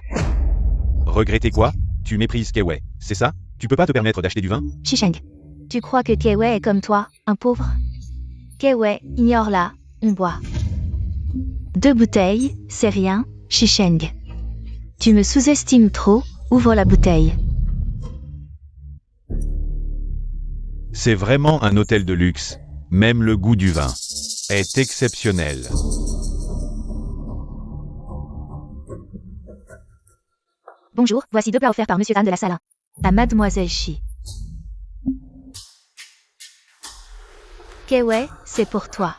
Regretter quoi? Tu méprises Kewei, c'est ça? Tu peux pas te permettre d'acheter du vin? Shisheng, tu crois que Kewei est comme toi, un pauvre? Kewei, ignore-la, on boit. 2 bouteilles, c'est rien, Shisheng. Tu me sous-estimes trop, ouvre la bouteille. C'est vraiment un hôtel de luxe. Même le goût du vin est exceptionnel. Bonjour, voici 2 plats offerts par Monsieur Tan de la salle 1. À Mademoiselle Shi. Kewei, c'est pour toi.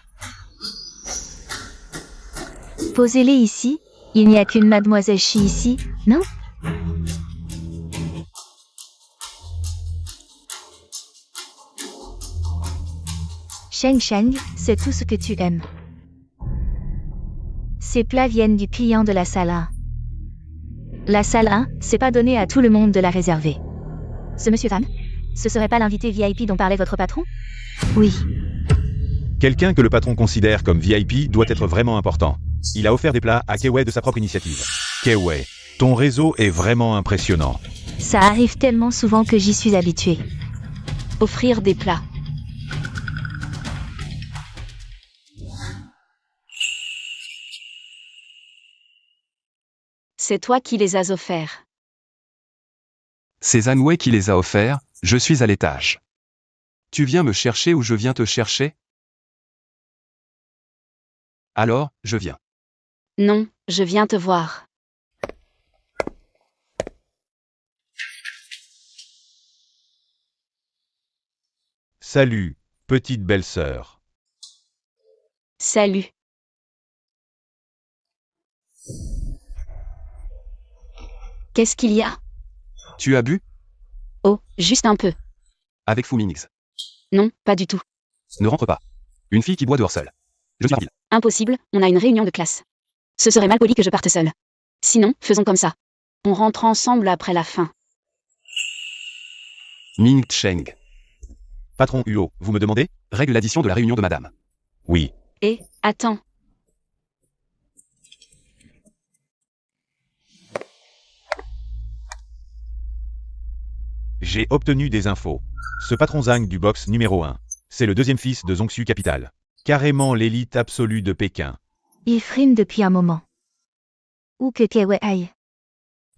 Posez-les ici. Il n'y a qu'une Mademoiselle Shi ici, non? Sheng, c'est tout ce que tu aimes. Ces plats viennent du client de la salle 1. La salle 1, c'est pas donné à tout le monde de la réserver. Ce Monsieur Tan, ce serait pas l'invité VIP dont parlait votre patron? Oui. Quelqu'un que le patron considère comme VIP doit être vraiment important. Il a offert des plats à Kewei de sa propre initiative. Kewei, ton réseau est vraiment impressionnant. Ça arrive tellement souvent que j'y suis habituée. Offrir des plats. C'est toi qui les as offerts. C'est Zanwei qui les a offerts, je suis à l'étage. Tu viens me chercher ou je viens te chercher? Alors, je viens. Non, je viens te voir. Salut, petite belle-sœur. Salut. Qu'est-ce qu'il y a? Tu as bu? Oh, juste un peu. Avec Fu Mingzi. Non, pas du tout. Ne rentre pas. Une fille qui boit dehors seule. Je suis rapide. Impossible, on a une réunion de classe. Ce serait mal poli que je parte seule. Sinon, faisons comme ça. On rentre ensemble après la fin. Ming Cheng. Patron Huo, vous me demandez? Règle l'addition de la réunion de madame. Oui. Et, attends. J'ai obtenu des infos. Ce patron Zhang du box numéro 1, c'est le 2e fils de Zongxu Capital. Carrément l'élite absolue de Pékin. Il frime depuis un moment. Où que Kei-wei aille.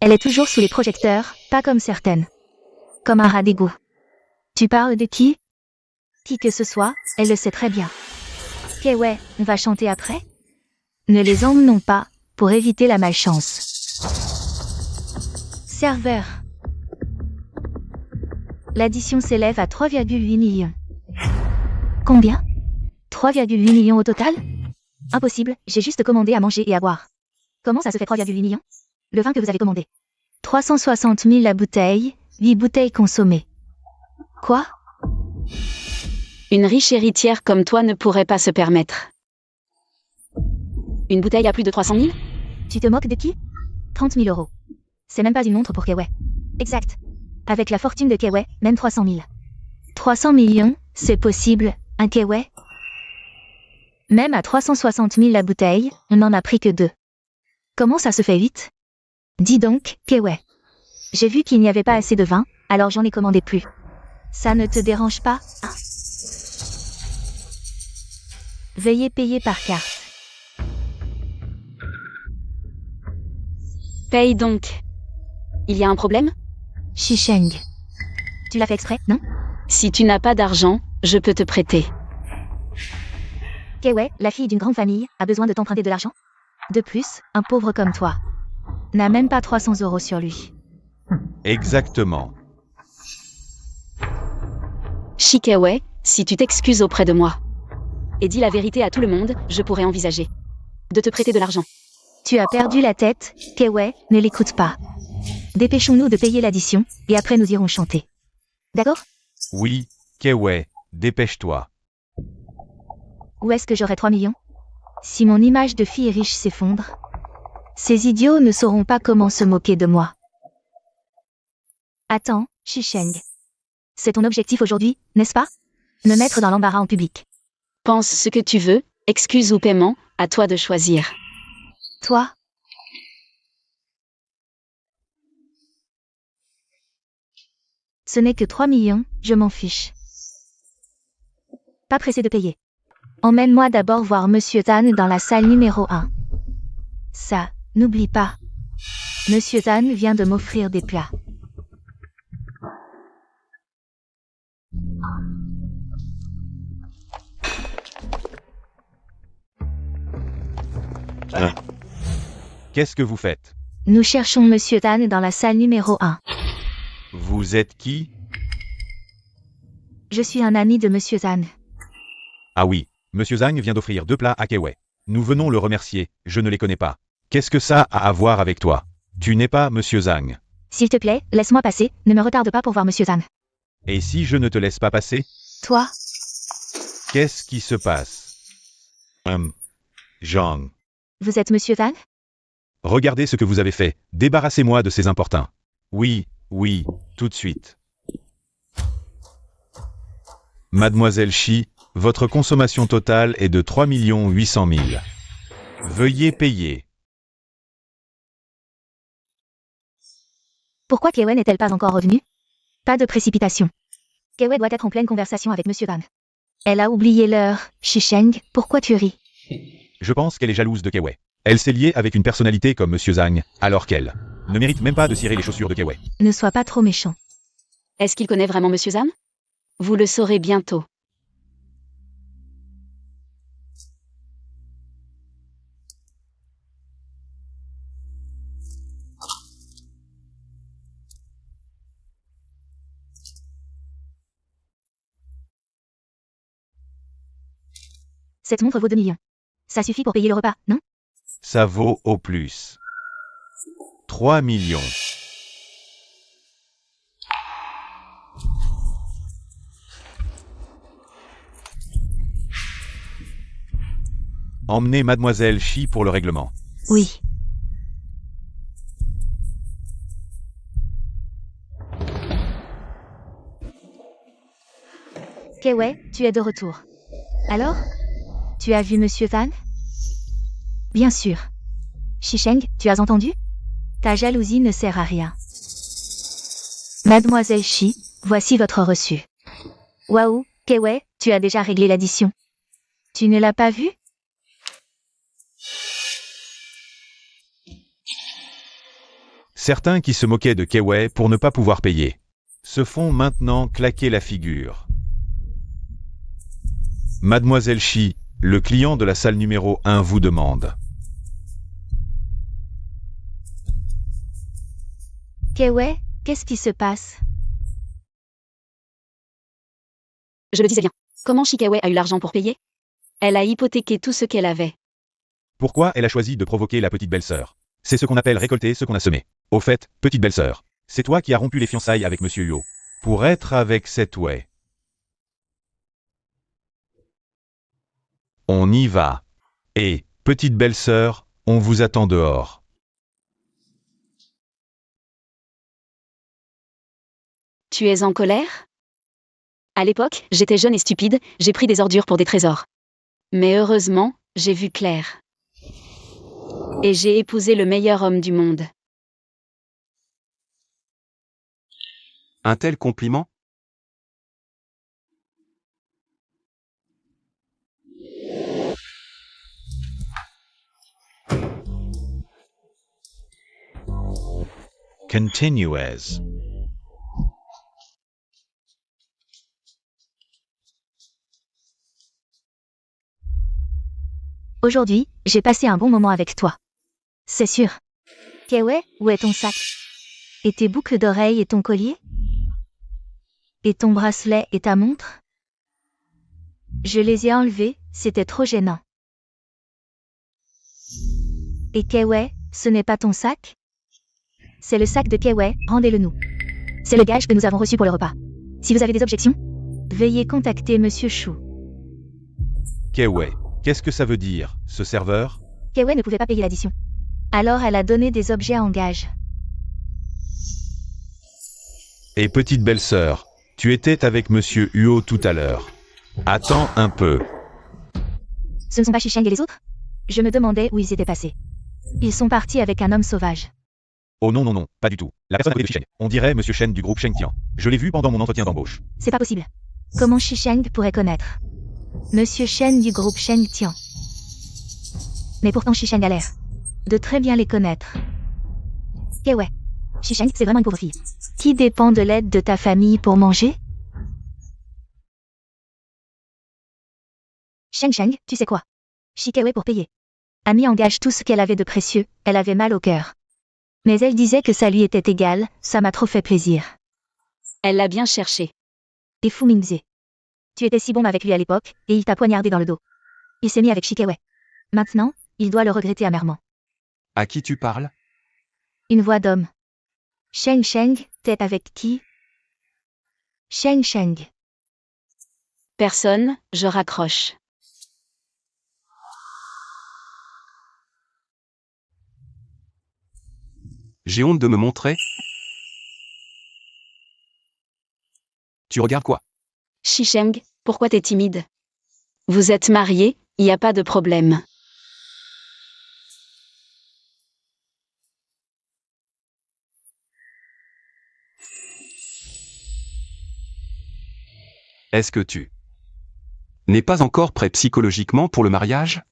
Elle est toujours sous les projecteurs, pas comme certaines. Comme un rat d'égout. Tu parles de qui? Qui que ce soit, elle le sait très bien. Kei-wei, on va chanter après? Ne les emmenons pas, pour éviter la malchance. Serveur. L'addition s'élève à 3,8 millions. Combien? 3,8 millions au total? Impossible, j'ai juste commandé à manger et à boire. Comment ça se fait 3,8 millions? Le vin que vous avez commandé. 360 000 la bouteille, 8 bouteilles consommées. Quoi? Une riche héritière comme toi ne pourrait pas se permettre. Une bouteille à plus de 300 000? Tu te moques de qui? 30 000 euros. C'est même pas une montre pour Kei-wei. Exact. Avec la fortune de Kei-wei, même 300 000. 300 millions, c'est possible, un Kei-wei? Même à 360 000 la bouteille, on n'en a pris que 2. Comment ça se fait vite? Dis donc, Kei-wei. J'ai vu qu'il n'y avait pas assez de vin, alors j'en ai commandé plus. Ça ne te dérange pas, hein? Veuillez payer par carte. Paye donc. Il y a un problème? Shisheng. Tu l'as fait exprès, non? Si tu n'as pas d'argent, je peux te prêter. Kei-wei, la fille d'une grande famille, a besoin de t'emprunter de l'argent? De plus, un pauvre comme toi n'a même pas 300 euros sur lui. Exactement. Kei-wei, si tu t'excuses auprès de moi et dis la vérité à tout le monde, je pourrais envisager de te prêter de l'argent. Tu as perdu la tête, Kei-wei, ne l'écoute pas. Dépêchons-nous de payer l'addition, et après nous irons chanter. D'accord? Oui, Kei-wei, dépêche-toi. Où est-ce que j'aurai 3 millions? Si mon image de fille riche s'effondre, ces idiots ne sauront pas comment se moquer de moi. Attends, Shisheng. C'est ton objectif aujourd'hui, n'est-ce pas? Me mettre dans l'embarras en public. Pense ce que tu veux, excuse ou paiement, à toi de choisir. Toi? Ce n'est que 3 millions, je m'en fiche. Pas pressé de payer. Emmène-moi d'abord voir Monsieur Tan dans la salle numéro 1. Ça, n'oublie pas. Monsieur Tan vient de m'offrir des plats. Qu'est-ce que vous faites? Nous cherchons Monsieur Tan dans la salle numéro 1. Vous êtes qui? Je suis un ami de Monsieur Tan. Ah oui, Monsieur Zhang vient d'offrir 2 plats à Kei-wei. Nous venons le remercier, je ne les connais pas. Qu'est-ce que ça a à voir avec toi? Tu n'es pas Monsieur Zhang. S'il te plaît, laisse-moi passer, ne me retarde pas pour voir Monsieur Tan. Et si je ne te laisse pas passer? Toi? Qu'est-ce qui se passe? Zhang. Vous êtes Monsieur Tan? Regardez ce que vous avez fait, débarrassez-moi de ces importuns. Oui, oui, tout de suite. Mademoiselle Shi, votre consommation totale est de 3 800 000. Veuillez payer. Pourquoi Kei-wei n'est-elle pas encore revenue? Pas de précipitation. Kei-wei doit être en pleine conversation avec Monsieur Tan. Elle a oublié l'heure. Shisheng, pourquoi tu ris? Je pense qu'elle est jalouse de Kei-wei. Elle s'est liée avec une personnalité comme Monsieur Zhang, alors qu'elle ne mérite même pas de cirer les chaussures de Kei-wei. Ne sois pas trop méchant. Est-ce qu'il connaît vraiment Monsieur Zhang? Vous le saurez bientôt. Cette montre vaut 2 millions. Ça suffit pour payer le repas, non? Ça vaut au plus 3 millions. Emmenez Mademoiselle Shi pour le règlement. Oui. Kei-wei, tu es de retour. Alors? Tu as vu Monsieur Tan? Bien sûr. Shisheng, tu as entendu? Ta jalousie ne sert à rien. Mademoiselle Shi, voici votre reçu. Waouh, Kei-wei, tu as déjà réglé l'addition. Tu ne l'as pas vu? Certains qui se moquaient de Keiwei pour ne pas pouvoir payer se font maintenant claquer la figure. Mademoiselle Shi, le client de la salle numéro 1 vous demande. Keiwei, qu'est-ce qui se passe? Je le disais bien. Comment Shikaway a eu l'argent pour payer? Elle a hypothéqué tout ce qu'elle avait. Pourquoi elle a choisi de provoquer la petite belle-sœur? C'est ce qu'on appelle récolter ce qu'on a semé. Au fait, petite belle-sœur, c'est toi qui as rompu les fiançailles avec Monsieur Huo. Pour être avec cette Wei. On y va. Et, petite belle-sœur, on vous attend dehors. Tu es en colère? À l'époque, j'étais jeune et stupide, j'ai pris des ordures pour des trésors. Mais heureusement, j'ai vu clair. Et j'ai épousé le meilleur homme du monde. Un tel compliment? Continue as. Aujourd'hui, j'ai passé un bon moment avec toi. C'est sûr. Keiwei, où est ton sac? Et tes boucles d'oreilles et ton collier? Et ton bracelet et ta montre? Je les ai enlevés, c'était trop gênant. Et Keiwei, ce n'est pas ton sac? C'est le sac de Keiwei, rendez-le nous. C'est le gage que nous avons reçu pour le repas. Si vous avez des objections, veuillez contacter Monsieur Chou. Keiwei, qu'est-ce que ça veut dire, ce serveur? Keiwei ne pouvait pas payer l'addition. Alors elle a donné des objets en gage. Et petite belle-sœur, tu étais avec Monsieur Huo tout à l'heure. Attends un peu. Ce ne sont pas Shisheng et les autres? Je me demandais où ils étaient passés. Ils sont partis avec un homme sauvage. Oh non non non, pas du tout. La personne à côté de Shisheng. On dirait Monsieur Shen du groupe Shengtian. Je l'ai vu pendant mon entretien d'embauche. C'est pas possible. Comment Shisheng pourrait connaître Monsieur Shen du groupe Shengtian? Mais pourtant Shisheng a l'air de très bien les connaître. Keiwei, Shisheng, c'est vraiment une pauvre fille. Qui dépend de l'aide de ta famille pour manger? Sheng, tu sais quoi? Shikawei pour payer a mis en gage tout ce qu'elle avait de précieux, elle avait mal au cœur. Mais elle disait que ça lui était égal, ça m'a trop fait plaisir. Elle l'a bien cherché. Et Fu Mingze. Tu étais si bon avec lui à l'époque, et il t'a poignardé dans le dos. Il s'est mis avec Shikawei. Maintenant, il doit le regretter amèrement. À qui tu parles? Une voix d'homme. Sheng, t'es avec qui? Sheng. Personne, je raccroche. J'ai honte de me montrer. Tu regardes quoi? Shisheng, pourquoi t'es timide? Vous êtes mariés, y a pas de problème. Est-ce que tu n'es pas encore prêt psychologiquement pour le mariage?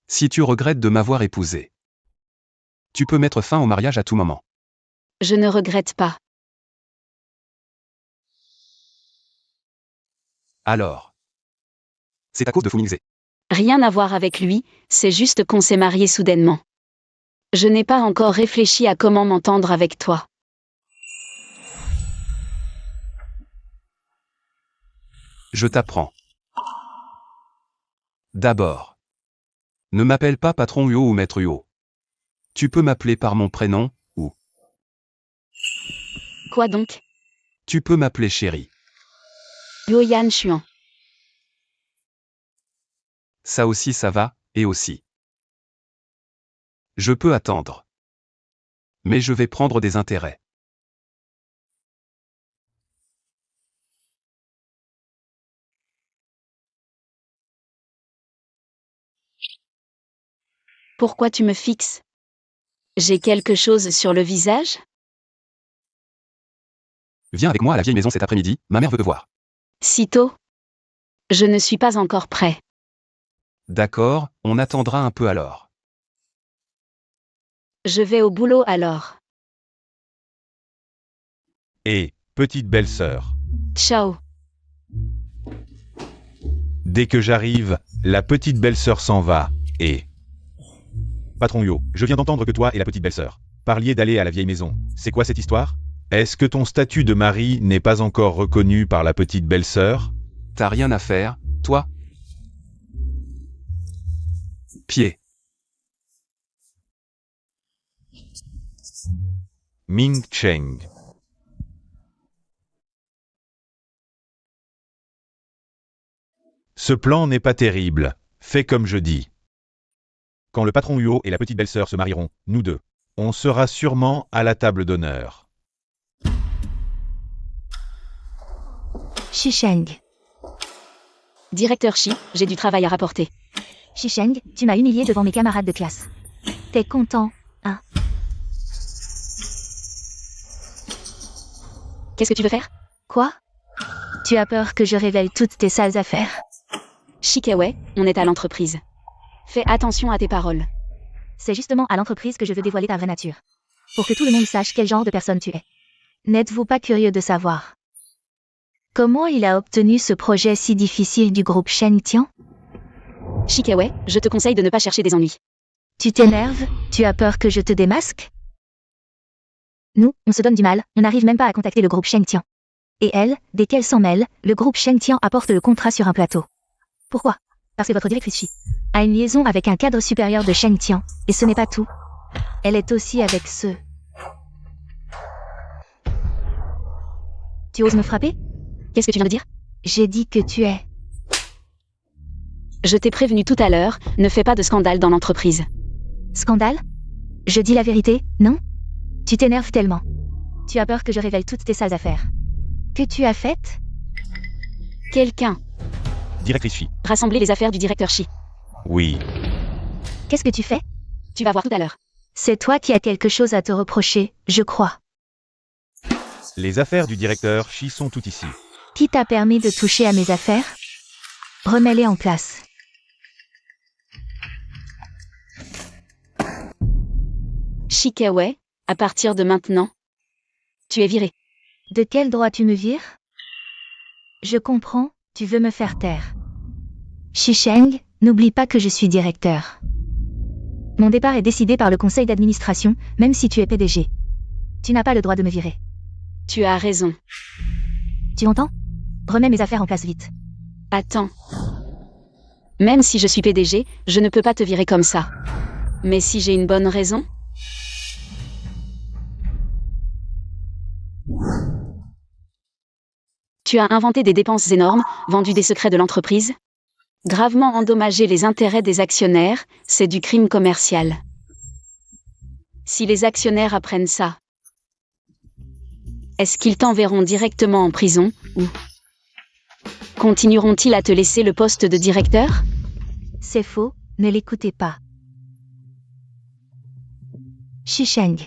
Si tu regrettes de m'avoir épousé, tu peux mettre fin au mariage à tout moment. Je ne regrette pas. Alors, c'est à cause de Fu Mingze. Rien à voir avec lui, c'est juste qu'on s'est mariés soudainement. Je n'ai pas encore réfléchi à comment m'entendre avec toi. Je t'apprends. D'abord, ne m'appelle pas patron Huo ou maître Huo. Tu peux m'appeler par mon prénom, ou Quoi donc? tu peux m'appeler chérie. Yoyan Chuan. Ça aussi ça va, et aussi. Je peux attendre. Mais je vais prendre des intérêts. Pourquoi tu me fixes? J'ai quelque chose sur le visage? Viens avec moi à la vieille maison cet après-midi, ma mère veut te voir. Si tôt? Je ne suis pas encore prêt. D'accord, on attendra un peu alors. Je vais au boulot alors. Et, petite belle-sœur. Ciao. Dès que j'arrive, la petite belle-sœur s'en va, et... Patron Yo, je viens d'entendre que toi et la petite belle-sœur parliez d'aller à la vieille maison. C'est quoi cette histoire? Est-ce que ton statut de mari n'est pas encore reconnu par la petite belle-sœur? T'as rien à faire, toi? Pied. Ming Cheng. Ce plan n'est pas terrible. Fais comme je dis. Quand le patron Huo et la petite belle-sœur se marieront, nous deux, on sera sûrement à la table d'honneur. Shisheng. Directeur Shi, j'ai du travail à rapporter. Shisheng, tu m'as humilié devant mes camarades de classe. T'es content, hein? Qu'est-ce que tu veux faire? Quoi? Tu as peur que je révèle toutes tes sales affaires? Shikewei, on est à l'entreprise. Fais attention à tes paroles. C'est justement à l'entreprise que je veux dévoiler ta vraie nature. Pour que tout le monde sache quel genre de personne tu es. N'êtes-vous pas curieux de savoir comment il a obtenu ce projet si difficile du groupe Shengtian? Shikewei, je te conseille de ne pas chercher des ennuis. Tu t'énerves? Tu as peur que je te démasque? Nous, on se donne du mal, on n'arrive même pas à contacter le groupe Shengtian. Et elle, dès qu'elle s'en mêle, le groupe Shengtian apporte le contrat sur un plateau. Pourquoi? Parce que votre directrice Shi a une liaison avec un cadre supérieur de Shengtian, et ce n'est pas tout. Elle est aussi avec ceux. Tu oses me frapper? Qu'est-ce que tu viens de dire? J'ai dit que tu es. Je t'ai prévenu tout à l'heure, ne fais pas de scandale dans l'entreprise. Scandale? Je dis la vérité, non? Tu t'énerves tellement. Tu as peur que je révèle toutes tes sales affaires. Que tu as faites? Quelqu'un. Directrice Shi. Rassembler les affaires du directeur Shi. Oui. Qu'est-ce que tu fais? Tu vas voir tout à l'heure. C'est toi qui as quelque chose à te reprocher, je crois. Les affaires du directeur Shi sont toutes ici. Qui t'a permis de toucher à mes affaires? Remets-les en place. Shikewei, à partir de maintenant, tu es viré. De quel droit tu me vires? Je comprends, tu veux me faire taire. Shisheng, n'oublie pas que je suis directeur. Mon départ est décidé par le conseil d'administration, même si tu es PDG. Tu n'as pas le droit de me virer. Tu as raison. Tu entends? Remets mes affaires en place vite. Attends. Même si je suis PDG, je ne peux pas te virer comme ça. Mais si j'ai une bonne raison? Tu as inventé des dépenses énormes, vendu des secrets de l'entreprise? Gravement endommagé les intérêts des actionnaires, c'est du crime commercial. Si les actionnaires apprennent ça, est-ce qu'ils t'enverront directement en prison, ou continueront-ils à te laisser le poste de directeur? C'est faux, ne l'écoutez pas. Shisheng.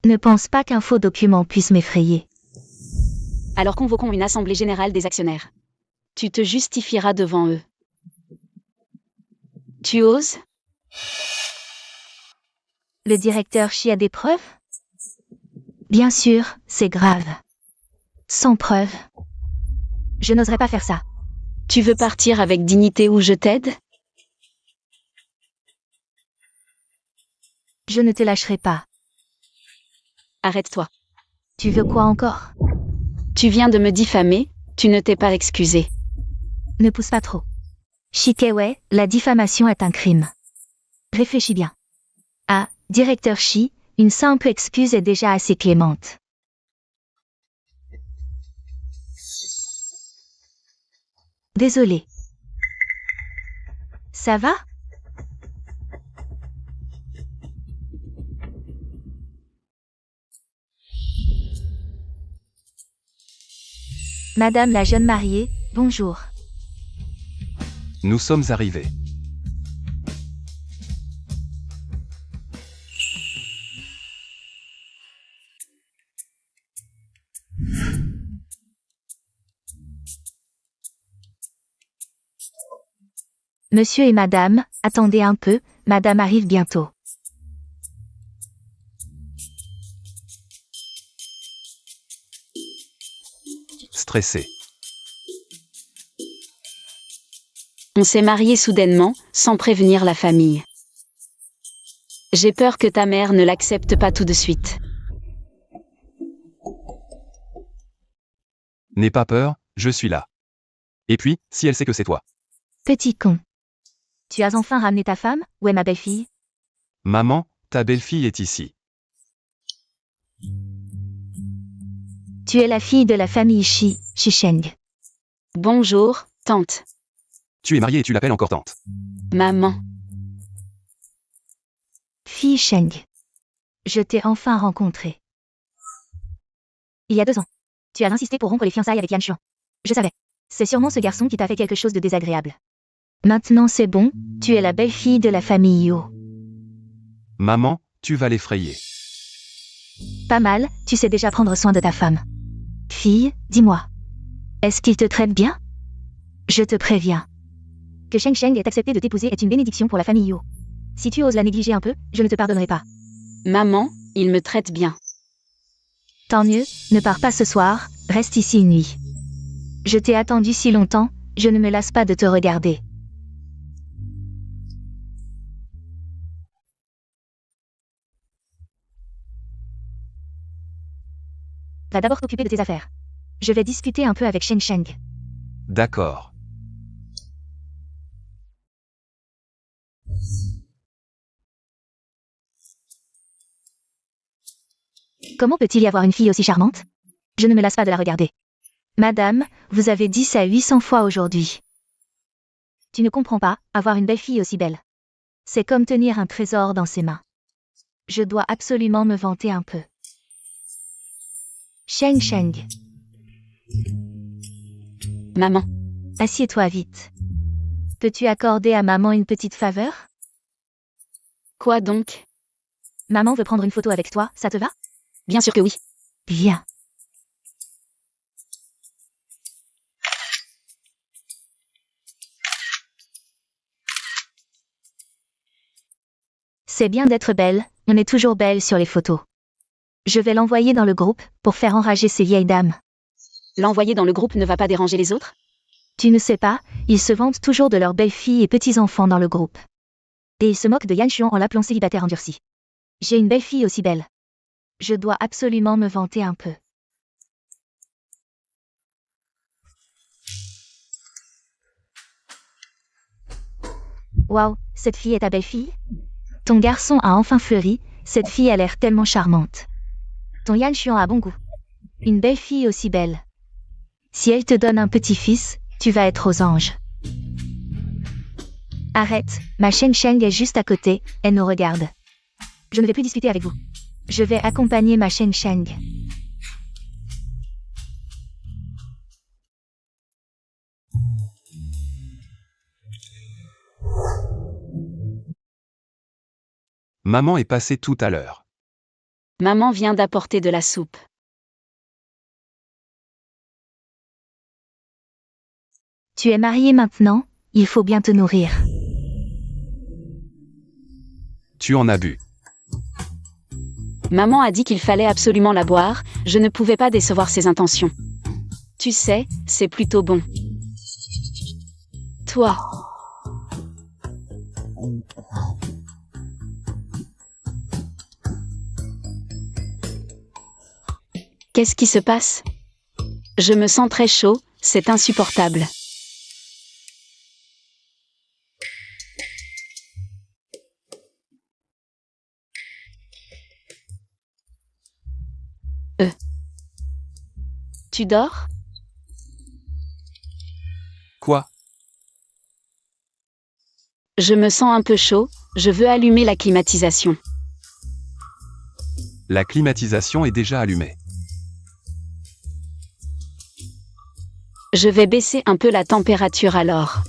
Ne pense pas qu'un faux document puisse m'effrayer. Alors convoquons une assemblée générale des actionnaires. Tu te justifieras devant eux. Tu oses? Le directeur Shi a des preuves? Bien sûr, c'est grave. Sans preuve. Je n'oserais pas faire ça. Tu veux partir avec dignité ou je t'aide? Je ne te lâcherai pas. Arrête-toi. Tu veux quoi encore? Tu viens de me diffamer, tu ne t'es pas excusé. Ne pousse pas trop. Shikewei, la diffamation est un crime. Réfléchis bien. Ah, directeur Shi, une simple excuse est déjà assez clémente. Désolé. Ça va? Madame la jeune mariée, bonjour. Nous sommes arrivés. Monsieur et madame, attendez un peu, madame arrive bientôt. stressé. On s'est mariés soudainement, sans prévenir la famille. J'ai peur que ta mère ne l'accepte pas tout de suite. N'aie pas peur, je suis là. Et puis, si elle sait que c'est toi. Petit con. Tu as enfin ramené ta femme? Où est ma belle-fille? Maman, ta belle-fille est ici. Tu es la fille de la famille Shi Sheng. Bonjour, tante. Tu es mariée et tu l'appelles encore tante. Maman. Fille Sheng. Je t'ai enfin rencontrée. Il y a 2 ans. Tu as insisté pour rompre les fiançailles avec Yan Xuan. Je savais. C'est sûrement ce garçon qui t'a fait quelque chose de désagréable. Maintenant c'est bon, tu es la belle-fille de la famille Yo. Maman, tu vas l'effrayer. Pas mal, tu sais déjà prendre soin de ta femme. Fille, dis-moi. Est-ce qu'il te traite bien? Je te préviens. Que Sheng Sheng ait accepté de t'épouser est une bénédiction pour la famille Yo. Si tu oses la négliger un peu, je ne te pardonnerai pas. Maman, il me traite bien. Tant mieux, ne pars pas ce soir, reste ici une nuit. Je t'ai attendu si longtemps, je ne me lasse pas de te regarder. Va d'abord t'occuper de tes affaires. Je vais discuter un peu avec Sheng Sheng. D'accord. Comment peut-il y avoir une fille aussi charmante? Je ne me lasse pas de la regarder. Madame, vous avez 10 à 800 fois aujourd'hui. Tu ne comprends pas, avoir une belle fille aussi belle. C'est comme tenir un trésor dans ses mains. Je dois absolument me vanter un peu. Sheng Sheng, Maman. assieds-toi vite. Peux-tu accorder à maman une petite faveur? Quoi donc? Maman veut prendre une photo avec toi, ça te va? Bien sûr que oui. Bien. C'est bien d'être belle, on est toujours belle sur les photos. Je vais l'envoyer dans le groupe, pour faire enrager ces vieilles dames. L'envoyer dans le groupe ne va pas déranger les autres? Tu ne sais pas, ils se vantent toujours de leurs belles-filles et petits-enfants dans le groupe. Et ils se moquent de Yan Xuan en l'appelant célibataire endurci. J'ai une belle-fille aussi belle. Je dois absolument me vanter un peu. Waouh, cette fille est ta belle-fille? Ton garçon a enfin fleuri, cette fille a l'air tellement charmante. Ton Yan Xuan a bon goût. Une belle fille aussi belle. Si elle te donne un petit-fils, tu vas être aux anges. Arrête, ma Sheng Sheng est juste à côté, elle nous regarde. Je ne vais plus discuter avec vous. Je vais accompagner ma Sheng Sheng. Maman est passée tout à l'heure. Maman vient d'apporter de la soupe. Tu es marié maintenant, il faut bien te nourrir. Tu en as bu. Maman a dit qu'il fallait absolument la boire, je ne pouvais pas décevoir ses intentions. Tu sais, c'est plutôt bon. Toi. Qu'est-ce qui se passe? Je me sens très chaud, c'est insupportable. Tu dors? Quoi? Je me sens un peu chaud, je veux allumer la climatisation. La climatisation est déjà allumée. Je vais baisser un peu la température alors.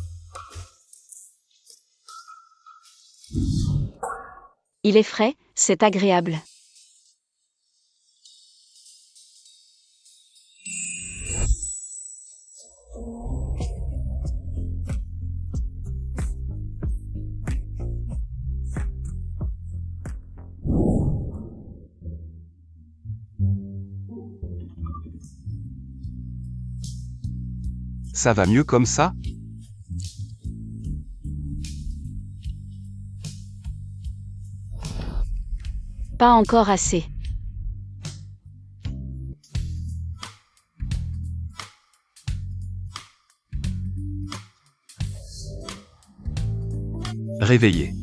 Il est frais, c'est agréable. Ça va mieux comme ça? Pas encore assez. Réveillé.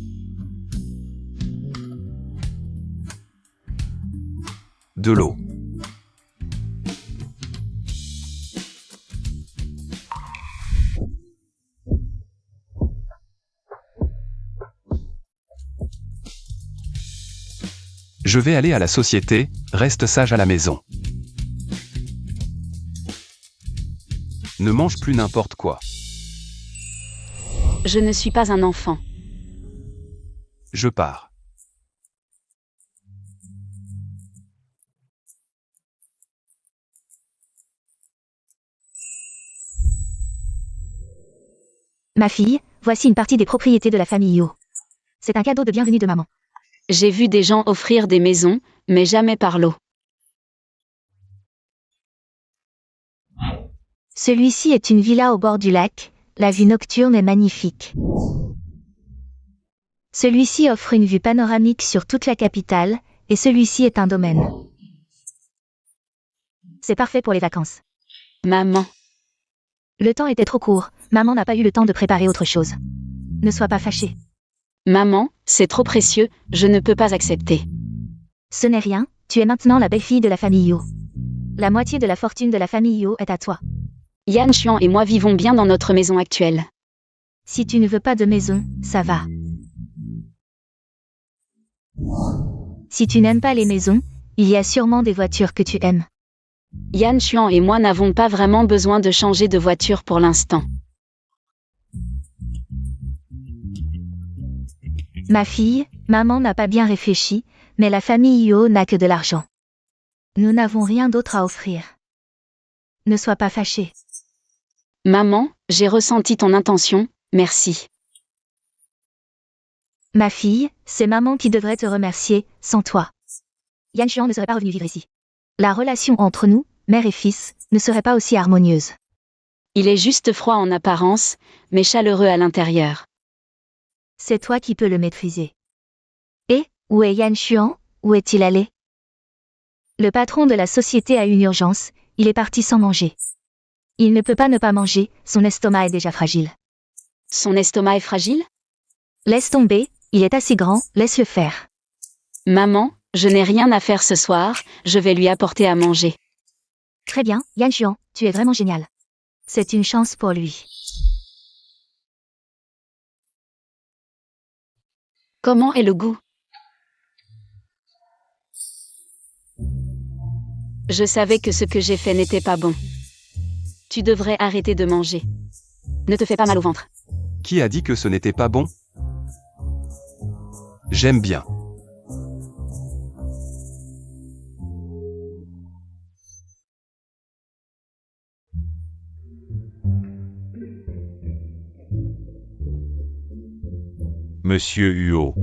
De l'eau. Je vais aller à la société, reste sage à la maison. Ne mange plus n'importe quoi. Je ne suis pas un enfant. Je pars. Ma fille, voici une partie des propriétés de la famille Yo. C'est un cadeau de bienvenue de maman. J'ai vu des gens offrir des maisons, mais jamais par lot. Celui-ci est une villa au bord du lac, la vue nocturne est magnifique. Celui-ci offre une vue panoramique sur toute la capitale, et celui-ci est un domaine. C'est parfait pour les vacances. Maman, Le temps était trop court, maman n'a pas eu le temps de préparer autre chose. Ne sois pas fâchée. maman, c'est trop précieux, je ne peux pas accepter. Ce n'est rien, tu es maintenant la belle-fille de la famille Yo. La moitié de la fortune de la famille Yo est à toi. Yan Xuan et moi vivons bien dans notre maison actuelle. Si tu ne veux pas de maison, ça va. Si tu n'aimes pas les maisons, il y a sûrement des voitures que tu aimes. Yan Xuan et moi n'avons pas vraiment besoin de changer de voiture pour l'instant. Ma fille, maman n'a pas bien réfléchi, mais la famille Yo n'a que de l'argent. Nous n'avons rien d'autre à offrir. Ne sois pas fâchée. Maman, j'ai ressenti ton intention, merci. Ma fille, c'est maman qui devrait te remercier, sans toi. Yan Xuan ne serait pas revenu vivre ici. La relation entre nous, mère et fils, ne serait pas aussi harmonieuse. Il est juste froid en apparence, mais chaleureux à l'intérieur. C'est toi qui peux le maîtriser. Et, où est Yan Xuan? Où est-il allé? Le patron de la société a une urgence, il est parti sans manger. Il ne peut pas ne pas manger, son estomac est déjà fragile. Son estomac est fragile? Laisse tomber, il est assez grand, laisse-le faire. Maman, je n'ai rien à faire ce soir, je vais lui apporter à manger. Très bien, Yan Xuan, tu es vraiment génial. C'est une chance pour lui. Comment est le goût? Je savais que ce que j'ai fait n'était pas bon. Tu devrais arrêter de manger. Ne te fais pas mal au ventre. Qui a dit que ce n'était pas bon? J'aime bien. Monsieur Huo.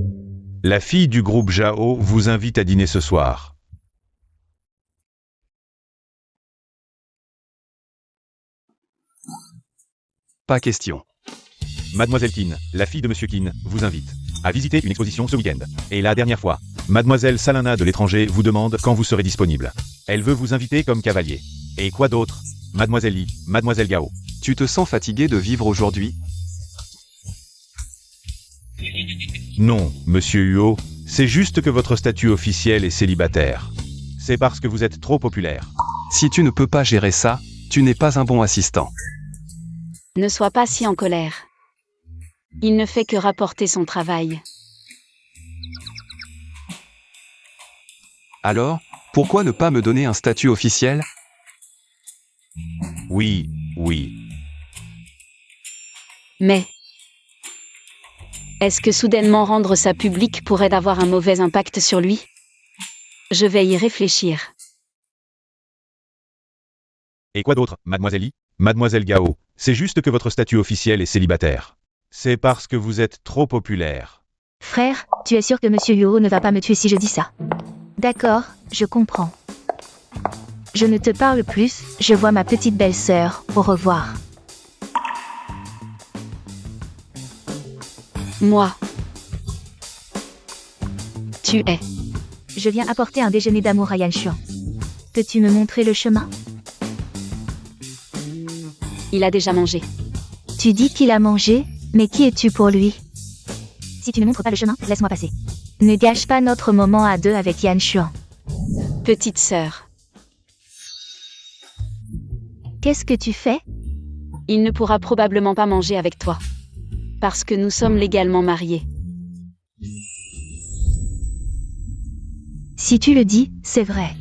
La fille du groupe Jao vous invite à dîner ce soir. Pas question. Mademoiselle Qin, la fille de Monsieur Qin, vous invite à visiter une exposition ce week-end. Et la dernière fois, Mademoiselle Salina de l'étranger vous demande quand vous serez disponible. Elle veut vous inviter comme cavalier. Et quoi d'autre? Mademoiselle Li, Mademoiselle Gao. Tu te sens fatigué de vivre aujourd'hui? Non, Monsieur Huo, c'est juste que votre statut officiel est célibataire. C'est parce que vous êtes trop populaire. Si tu ne peux pas gérer ça, tu n'es pas un bon assistant. Ne sois pas si en colère. Il ne fait que rapporter son travail. Alors, pourquoi ne pas me donner un statut officiel? Oui, oui. Mais est-ce que soudainement rendre ça public pourrait avoir un mauvais impact sur lui? Je vais y réfléchir. Et quoi d'autre, Mademoiselle Li, Mademoiselle Gao? C'est juste que votre statut officiel est célibataire. C'est parce que vous êtes trop populaire. Frère, tu es sûr que Monsieur Huo ne va pas me tuer si je dis ça? D'accord, je comprends. Je ne te parle plus, je vois ma petite belle-sœur, au revoir. Moi. Tu es. Je viens apporter un déjeuner d'amour à Yanshuan. Peux-tu me montrer le chemin? Il a déjà mangé. Tu dis qu'il a mangé, mais qui es-tu pour lui? Si tu ne montres pas le chemin, laisse-moi passer. Ne gâche pas notre moment à deux avec Yanshuan. Petite sœur. Qu'est-ce que tu fais? Il ne pourra probablement pas manger avec toi. Parce que nous sommes légalement mariés. Si tu le dis, c'est vrai.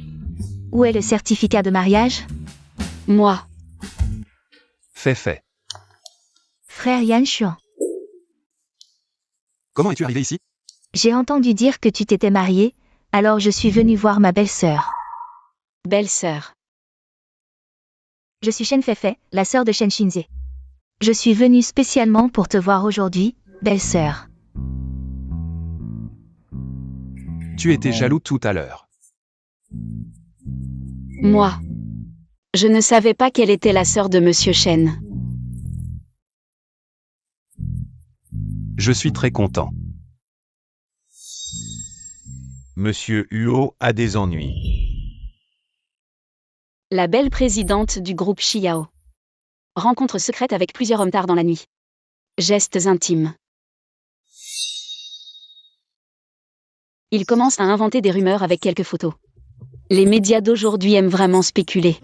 Où est le certificat de mariage? Moi. Fait. Frère Yanshuan, Comment es-tu arrivé ici? j'ai entendu dire que tu t'étais marié, alors je suis venu voir ma belle-sœur. Belle-sœur. Je suis Shen Feifei, la sœur de Shen Shinze. Je suis venue spécialement pour te voir aujourd'hui, belle-sœur. Tu étais jaloux tout à l'heure. Moi. Je ne savais pas qu'elle était la sœur de Monsieur Shen. Je suis très content. Monsieur Huo a des ennuis. La belle présidente du groupe Xiao. Rencontre secrète avec plusieurs hommes tard dans la nuit. Gestes intimes. Il commence à inventer des rumeurs avec quelques photos. Les médias d'aujourd'hui aiment vraiment spéculer.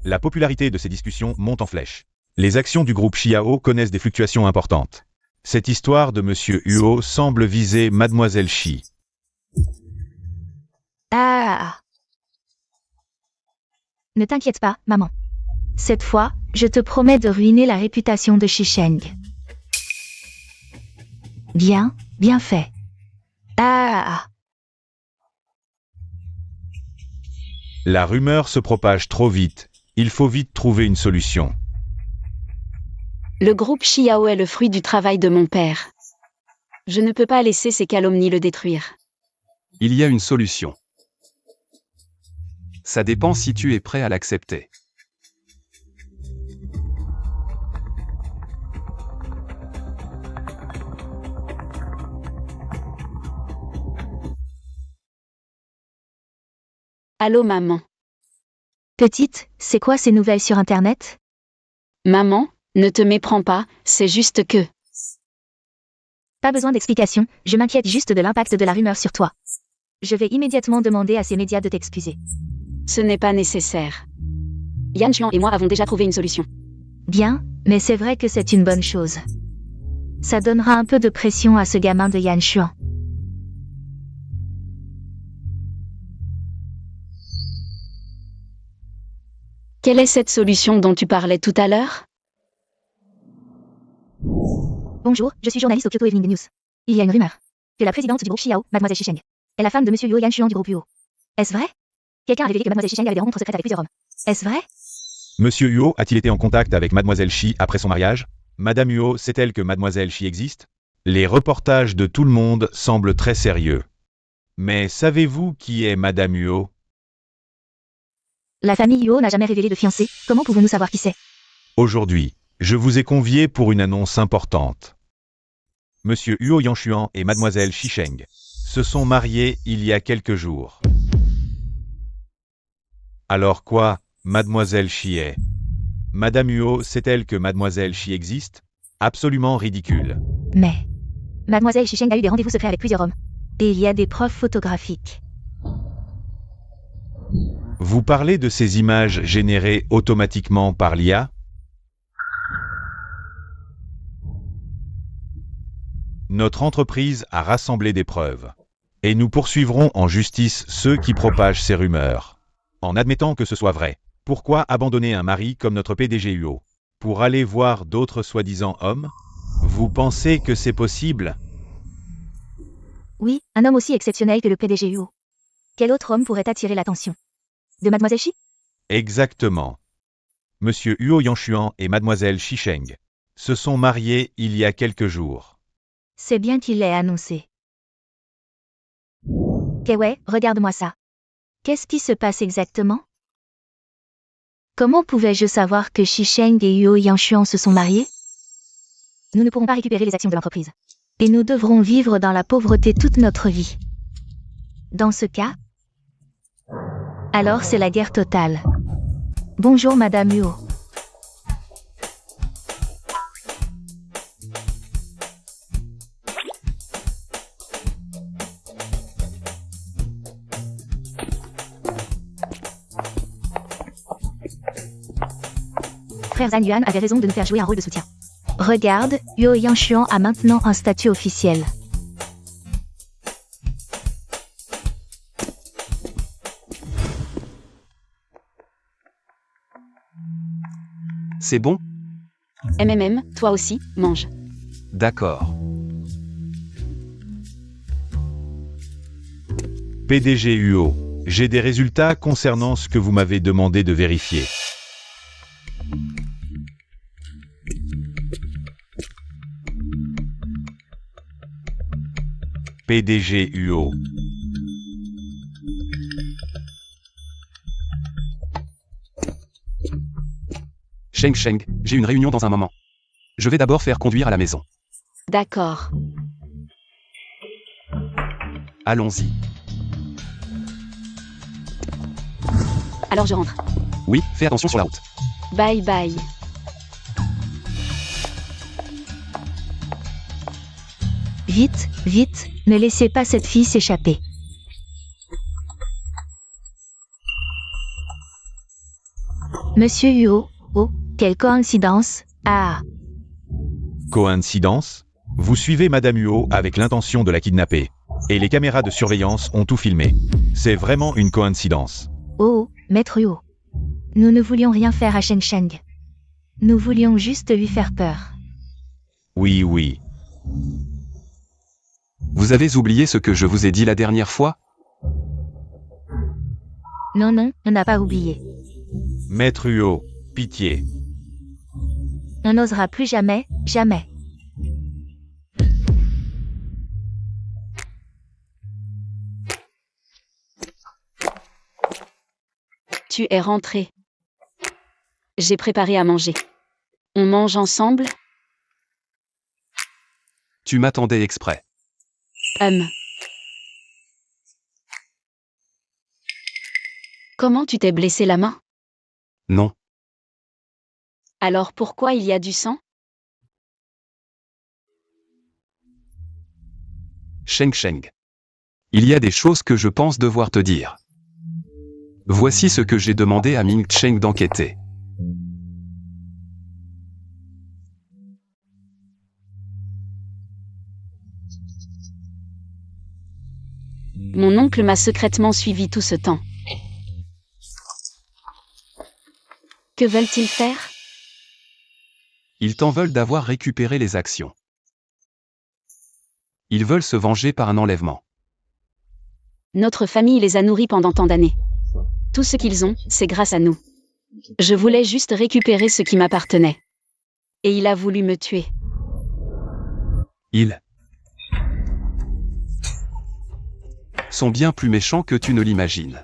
La popularité de ces discussions monte en flèche. Les actions du groupe Xiao connaissent des fluctuations importantes. Cette histoire de Monsieur Huo semble viser Mademoiselle Shi. Ah! Ne t'inquiète pas, maman. Cette fois, je te promets de ruiner la réputation de Shisheng. Bien fait. Ah! La rumeur se propage trop vite. Il faut vite trouver une solution. Le groupe Xiao est le fruit du travail de mon père. Je ne peux pas laisser ces calomnies le détruire. Il y a une solution. Ça dépend si tu es prêt à l'accepter. Allô maman. Petite, c'est quoi ces nouvelles sur Internet? Maman, ne te méprends pas, c'est juste que... Pas besoin d'explication, je m'inquiète juste de l'impact de la rumeur sur toi. Je vais immédiatement demander à ces médias de t'excuser. Ce n'est pas nécessaire. Yanshuan et moi avons déjà trouvé une solution. Bien, mais c'est vrai que c'est une bonne chose. Ça donnera un peu de pression à ce gamin de Yanshuan. Quelle est cette solution dont tu parlais tout à l'heure? Bonjour, je suis journaliste au Kyoto Evening News. Il y a une rumeur que la présidente du groupe Xiao, Mademoiselle Shisheng, est la femme de Monsieur Huo Yanshuan du groupe Huo. Est-ce vrai? Quelqu'un a révélé que Mademoiselle Shisheng avait des rencontres secrètes avec plusieurs hommes. Est-ce vrai? Monsieur Huo a-t-il été en contact avec Mademoiselle Shi après son mariage? Madame Huo sait-elle que Mademoiselle Shi existe? Les reportages de tout le monde semblent très sérieux. Mais savez-vous qui est Madame Huo? La famille Huo n'a jamais révélé de fiancé, comment pouvons-nous savoir qui c'est? Aujourd'hui, je vous ai convié pour une annonce importante. Monsieur Huo Yanshuan et Mademoiselle Shisheng se sont mariés il y a quelques jours. Alors quoi, Mademoiselle Shi est? Madame Huo sait-elle que Mademoiselle Shi existe? Absolument ridicule. Mais Mademoiselle Shisheng a eu des rendez-vous secrets avec plusieurs hommes. Et il y a des preuves photographiques. Vous parlez de ces images générées automatiquement par l'IA? Notre entreprise a rassemblé des preuves. Et nous poursuivrons en justice ceux qui propagent ces rumeurs. En admettant que ce soit vrai, pourquoi abandonner un mari comme notre PDG Huo pour aller voir d'autres soi-disant hommes? Vous pensez que c'est possible? Oui, un homme aussi exceptionnel que le PDG Huo. Quel autre homme pourrait attirer l'attention? De Mademoiselle Shi? Exactement. Monsieur Huo Yanshuan et Mademoiselle Shisheng se sont mariés il y a quelques jours. C'est bien qu'il l'ait annoncé. Ouais, regarde-moi ça. Qu'est-ce qui se passe exactement? Comment pouvais-je savoir que Shisheng et Huo Yanshuan se sont mariés? Nous ne pourrons pas récupérer les actions de l'entreprise. Et nous devrons vivre dans la pauvreté toute notre vie. Dans ce cas, alors c'est la guerre totale. Bonjour Madame Huo. Frère Zhang Yuan avait raison de nous faire jouer un rôle de soutien. Regarde, Huo Yanshuan a maintenant un statut officiel. C'est bon? Toi aussi, mange. D'accord. PDG UO, j'ai des résultats concernant ce que vous m'avez demandé de vérifier. PDG UO. Sheng, j'ai une réunion dans un moment. Je vais d'abord faire conduire à la maison. D'accord. Allons-y. Alors je rentre. Oui, fais attention sur la route. Bye bye. Vite, vite, ne laissez pas cette fille s'échapper. Monsieur Huo, oh, quelle coïncidence. Ah, Coïncidence? Vous suivez Madame Huo avec l'intention de la kidnapper. Et les caméras de surveillance ont tout filmé. C'est vraiment une coïncidence. oh, Maître Huo. Nous ne voulions rien faire à Sheng. Nous voulions juste lui faire peur. Oui. Vous avez oublié ce que je vous ai dit la dernière fois? Non, on n'a pas oublié. Maître Huo, pitié. On n'osera plus jamais. Tu es rentré. J'ai préparé à manger. On mange ensemble? Tu m'attendais exprès. Comment tu t'es blessé la main? Non. Alors pourquoi il y a du sang? Sheng. Il y a des choses que je pense devoir te dire. Voici ce que j'ai demandé à Ming Cheng d'enquêter. Mon oncle m'a secrètement suivi tout ce temps. Que veulent-ils faire? Ils t'en veulent d'avoir récupéré les actions. Ils veulent se venger par un enlèvement. Notre famille les a nourris pendant tant d'années. Tout ce qu'ils ont, c'est grâce à nous. Je voulais juste récupérer ce qui m'appartenait. Et il a voulu me tuer. Ils sont bien plus méchants que tu ne l'imagines.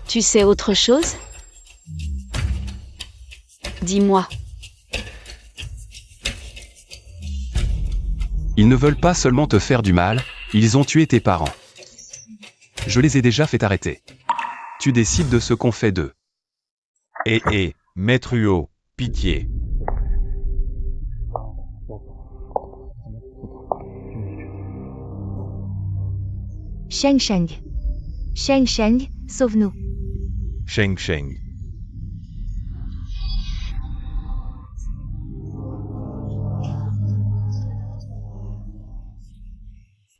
Tu sais autre chose? Dis-moi. Ils ne veulent pas seulement te faire du mal, ils ont tué tes parents. Je les ai déjà fait arrêter. Tu décides de ce qu'on fait d'eux. Maître Huo, pitié. Sheng. Sauve-nous. Sheng.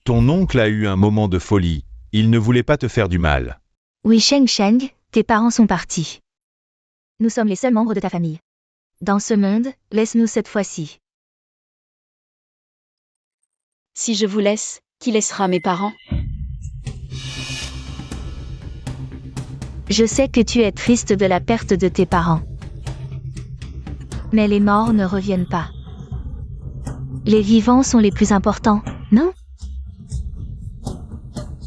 Ton oncle a eu un moment de folie. Il ne voulait pas te faire du mal. Oui, Sheng, tes parents sont partis. Nous sommes les seuls membres de ta famille. Dans ce monde, laisse-nous cette fois-ci. Si je vous laisse, qui laissera mes parents? Je sais que tu es triste de la perte de tes parents. Mais les morts ne reviennent pas. Les vivants sont les plus importants, non?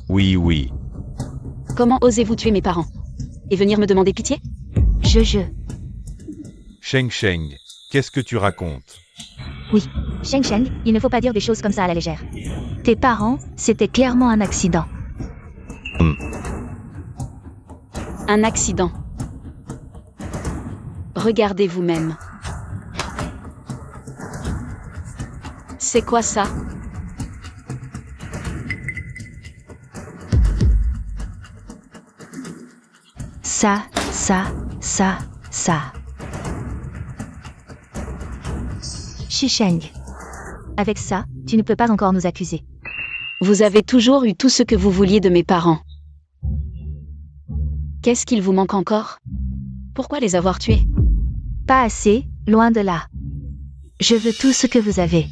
Oui. Comment osez-vous tuer mes parents? Et venir me demander pitié? Je. Sheng Sheng, qu'est-ce que tu racontes? Oui. Sheng Sheng, il ne faut pas dire des choses comme ça à la légère. Tes parents, c'était clairement un accident. Un accident. Regardez vous-même. C'est quoi ça? Ça. Shisheng. Avec ça, tu ne peux pas encore nous accuser. Vous avez toujours eu tout ce que vous vouliez de mes parents. Qu'est-ce qu'il vous manque encore? Pourquoi les avoir tués? Pas assez, loin de là. Je veux tout ce que vous avez.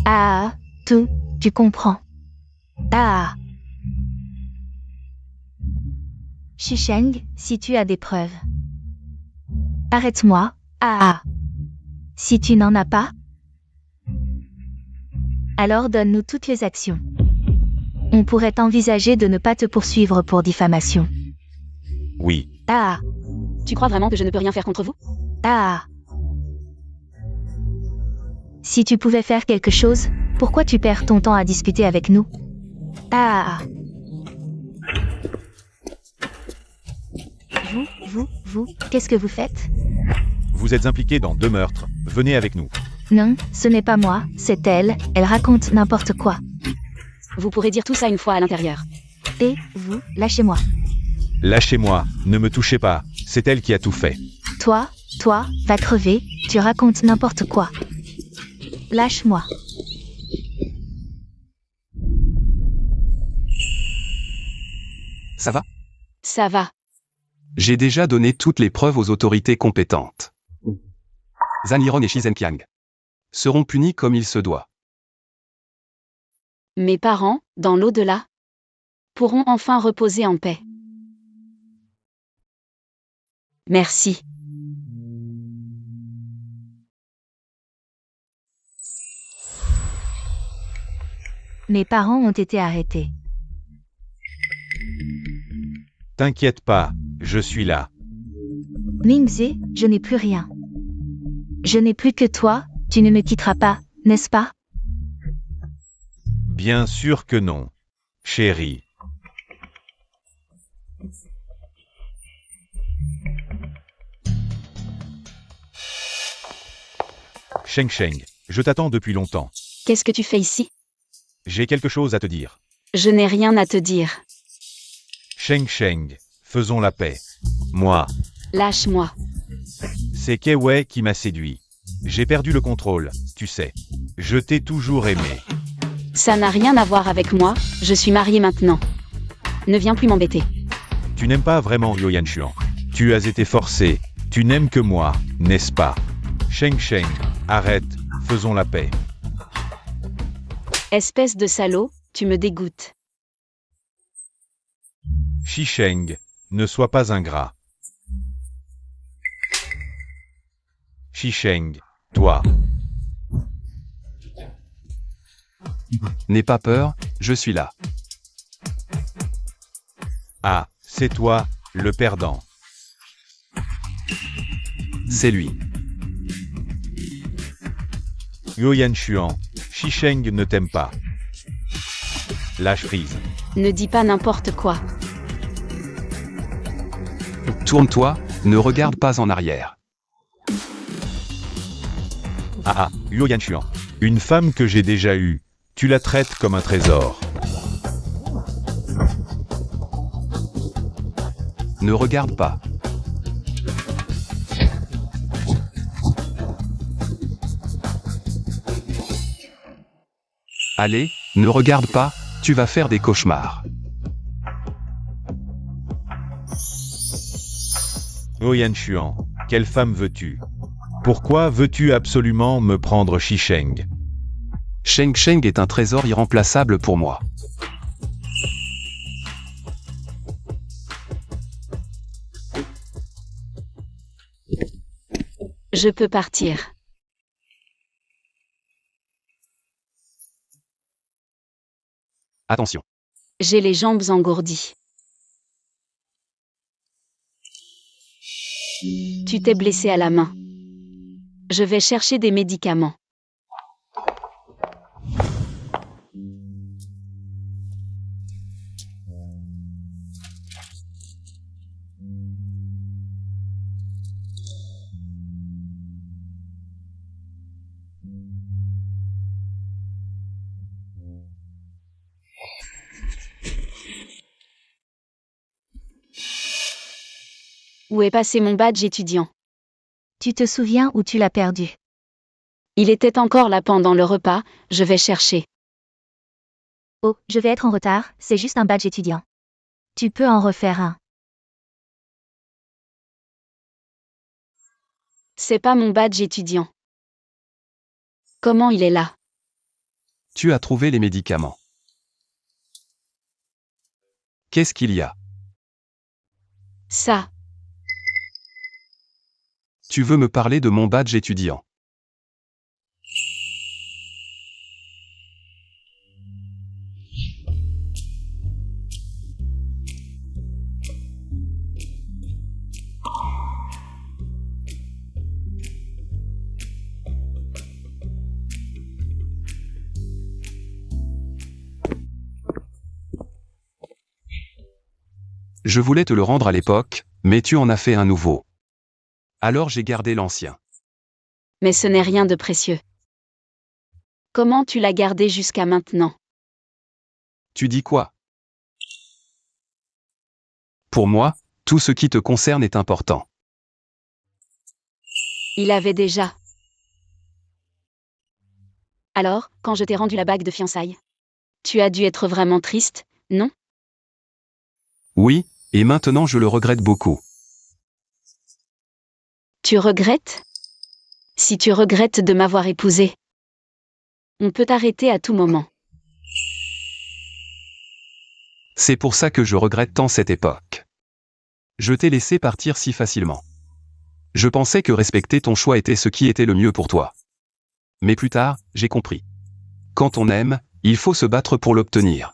Ah, tout, tu comprends. Ah. Shisheng, si tu as des preuves. Arrête-moi, ah. Si tu n'en as pas, alors donne-nous toutes les actions. On pourrait envisager de ne pas te poursuivre pour diffamation. Oui. Ah. Tu crois vraiment que je ne peux rien faire contre vous? Ah. Si tu pouvais faire quelque chose, pourquoi tu perds ton temps à discuter avec nous? Ah. Vous, qu'est-ce que vous faites? Vous êtes impliqué dans 2 meurtres, venez avec nous. Non, ce n'est pas moi, c'est elle raconte n'importe quoi. Vous pourrez dire tout ça une fois à l'intérieur. Et, vous, lâchez-moi. Lâchez-moi, ne me touchez pas, c'est elle qui a tout fait. Toi, va crever, tu racontes n'importe quoi. Lâche-moi. Ça va? Ça va. J'ai déjà donné toutes les preuves aux autorités compétentes. Zhan Yiron et Shi Zhenqiang seront punis comme il se doit. Mes parents, dans l'au-delà, pourront enfin reposer en paix. Merci. Mes parents ont été arrêtés. T'inquiète pas, je suis là. Mingze, je n'ai plus rien. Je n'ai plus que toi, tu ne me quitteras pas, n'est-ce pas? Bien sûr que non. Chérie. Sheng Sheng, je t'attends depuis longtemps. Qu'est-ce que tu fais ici? J'ai quelque chose à te dire. Je n'ai rien à te dire. Sheng Sheng, faisons la paix. Moi, Lâche-moi. c'est Kei Wei qui m'a séduit. J'ai perdu le contrôle, tu sais. Je t'ai toujours aimé. Ça n'a rien à voir avec moi, je suis mariée maintenant. Ne viens plus m'embêter. Tu n'aimes pas vraiment Liu Yanchuan. Tu as été forcé. Tu n'aimes que moi, n'est-ce pas? Sheng Sheng, arrête, faisons la paix. Espèce de salaud, tu me dégoûtes. Shi Sheng, ne sois pas ingrat. Shi Sheng, toi. N'aie pas peur, je suis là. Ah, c'est toi, le perdant. C'est lui. Liu Yanchuan, Shi Sheng ne t'aime pas. Lâche prise. Ne dis pas n'importe quoi. Tourne-toi, ne regarde pas en arrière. Ah, Liu Yanchuan. Une femme que j'ai déjà eue, tu la traites comme un trésor. Ne regarde pas. Allez, ne regarde pas, tu vas faire des cauchemars. Liu Yanchuan, quelle femme veux-tu? Pourquoi veux-tu absolument me prendre Shi Sheng? Sheng Sheng est un trésor irremplaçable pour moi. Je peux partir. Attention. J'ai les jambes engourdies. Tu t'es blessé à la main. Je vais chercher des médicaments. Où est passé mon badge étudiant? Tu te souviens où tu l'as perdu? Il était encore là pendant le repas, je vais chercher. Oh, je vais être en retard, c'est juste un badge étudiant. Tu peux en refaire un. C'est pas mon badge étudiant. Comment il est là? Tu as trouvé les médicaments. Qu'est-ce qu'il y a? Ça. Tu veux me parler de mon badge étudiant? Je voulais te le rendre à l'époque, mais tu en as fait un nouveau. Alors j'ai gardé l'ancien. Mais ce n'est rien de précieux. Comment tu l'as gardé jusqu'à maintenant? Tu dis quoi? Pour moi, tout ce qui te concerne est important. Il avait déjà. Alors, quand je t'ai rendu la bague de fiançailles? Tu as dû être vraiment triste, non? Oui, et maintenant je le regrette beaucoup. Tu regrettes? Si tu regrettes de m'avoir épousé, on peut t'arrêter à tout moment. C'est pour ça que je regrette tant cette époque. Je t'ai laissé partir si facilement. Je pensais que respecter ton choix était ce qui était le mieux pour toi. Mais plus tard, j'ai compris. Quand on aime, il faut se battre pour l'obtenir.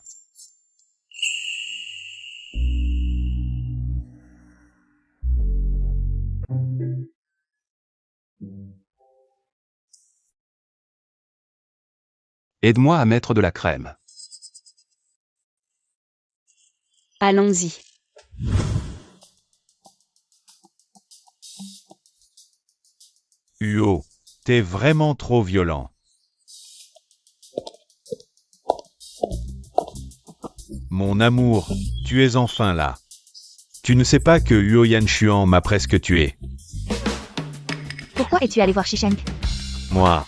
Aide-moi à mettre de la crème. Allons-y. Huo, t'es vraiment trop violent. Mon amour, tu es enfin là. Tu ne sais pas que Huo Yanshuan m'a presque tué. Pourquoi es-tu allé voir Shisheng? Moi.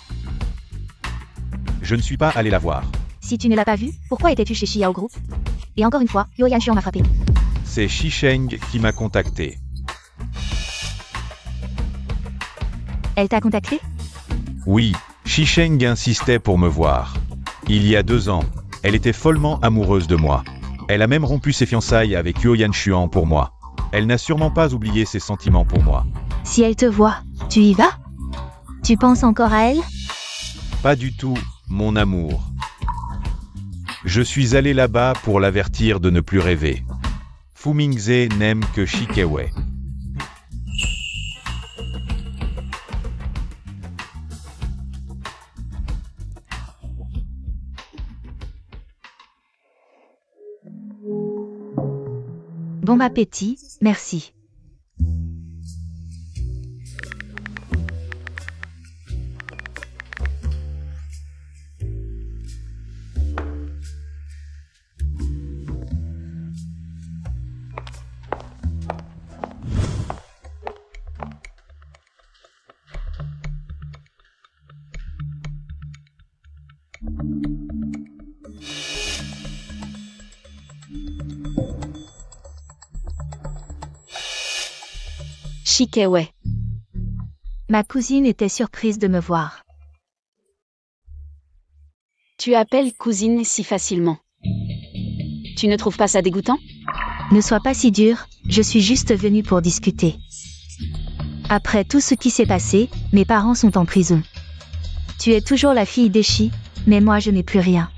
Je ne suis pas allé la voir. Si tu ne l'as pas vu, pourquoi étais-tu chez Xiao Group? Et encore une fois, Yo Yanshuan m'a frappé. C'est Shisheng qui m'a contacté. Elle t'a contacté? Oui, Shisheng insistait pour me voir. Il y a 2 ans, elle était follement amoureuse de moi. Elle a même rompu ses fiançailles avec Huo Yanshuan pour moi. Elle n'a sûrement pas oublié ses sentiments pour moi. Si elle te voit, tu y vas? Tu penses encore à elle? Pas du tout, mon amour. Je suis allé là-bas pour l'avertir de ne plus rêver. Fu Mingze n'aime que Shikewei. Bon appétit, merci. Shikewei. Ma cousine était surprise de me voir. Tu appelles cousine si facilement. Tu ne trouves pas ça dégoûtant? Ne sois pas si dur, je suis juste venue pour discuter. Après tout ce qui s'est passé, mes parents sont en prison. Tu es toujours la fille d'Eshi, mais moi je n'ai plus rien.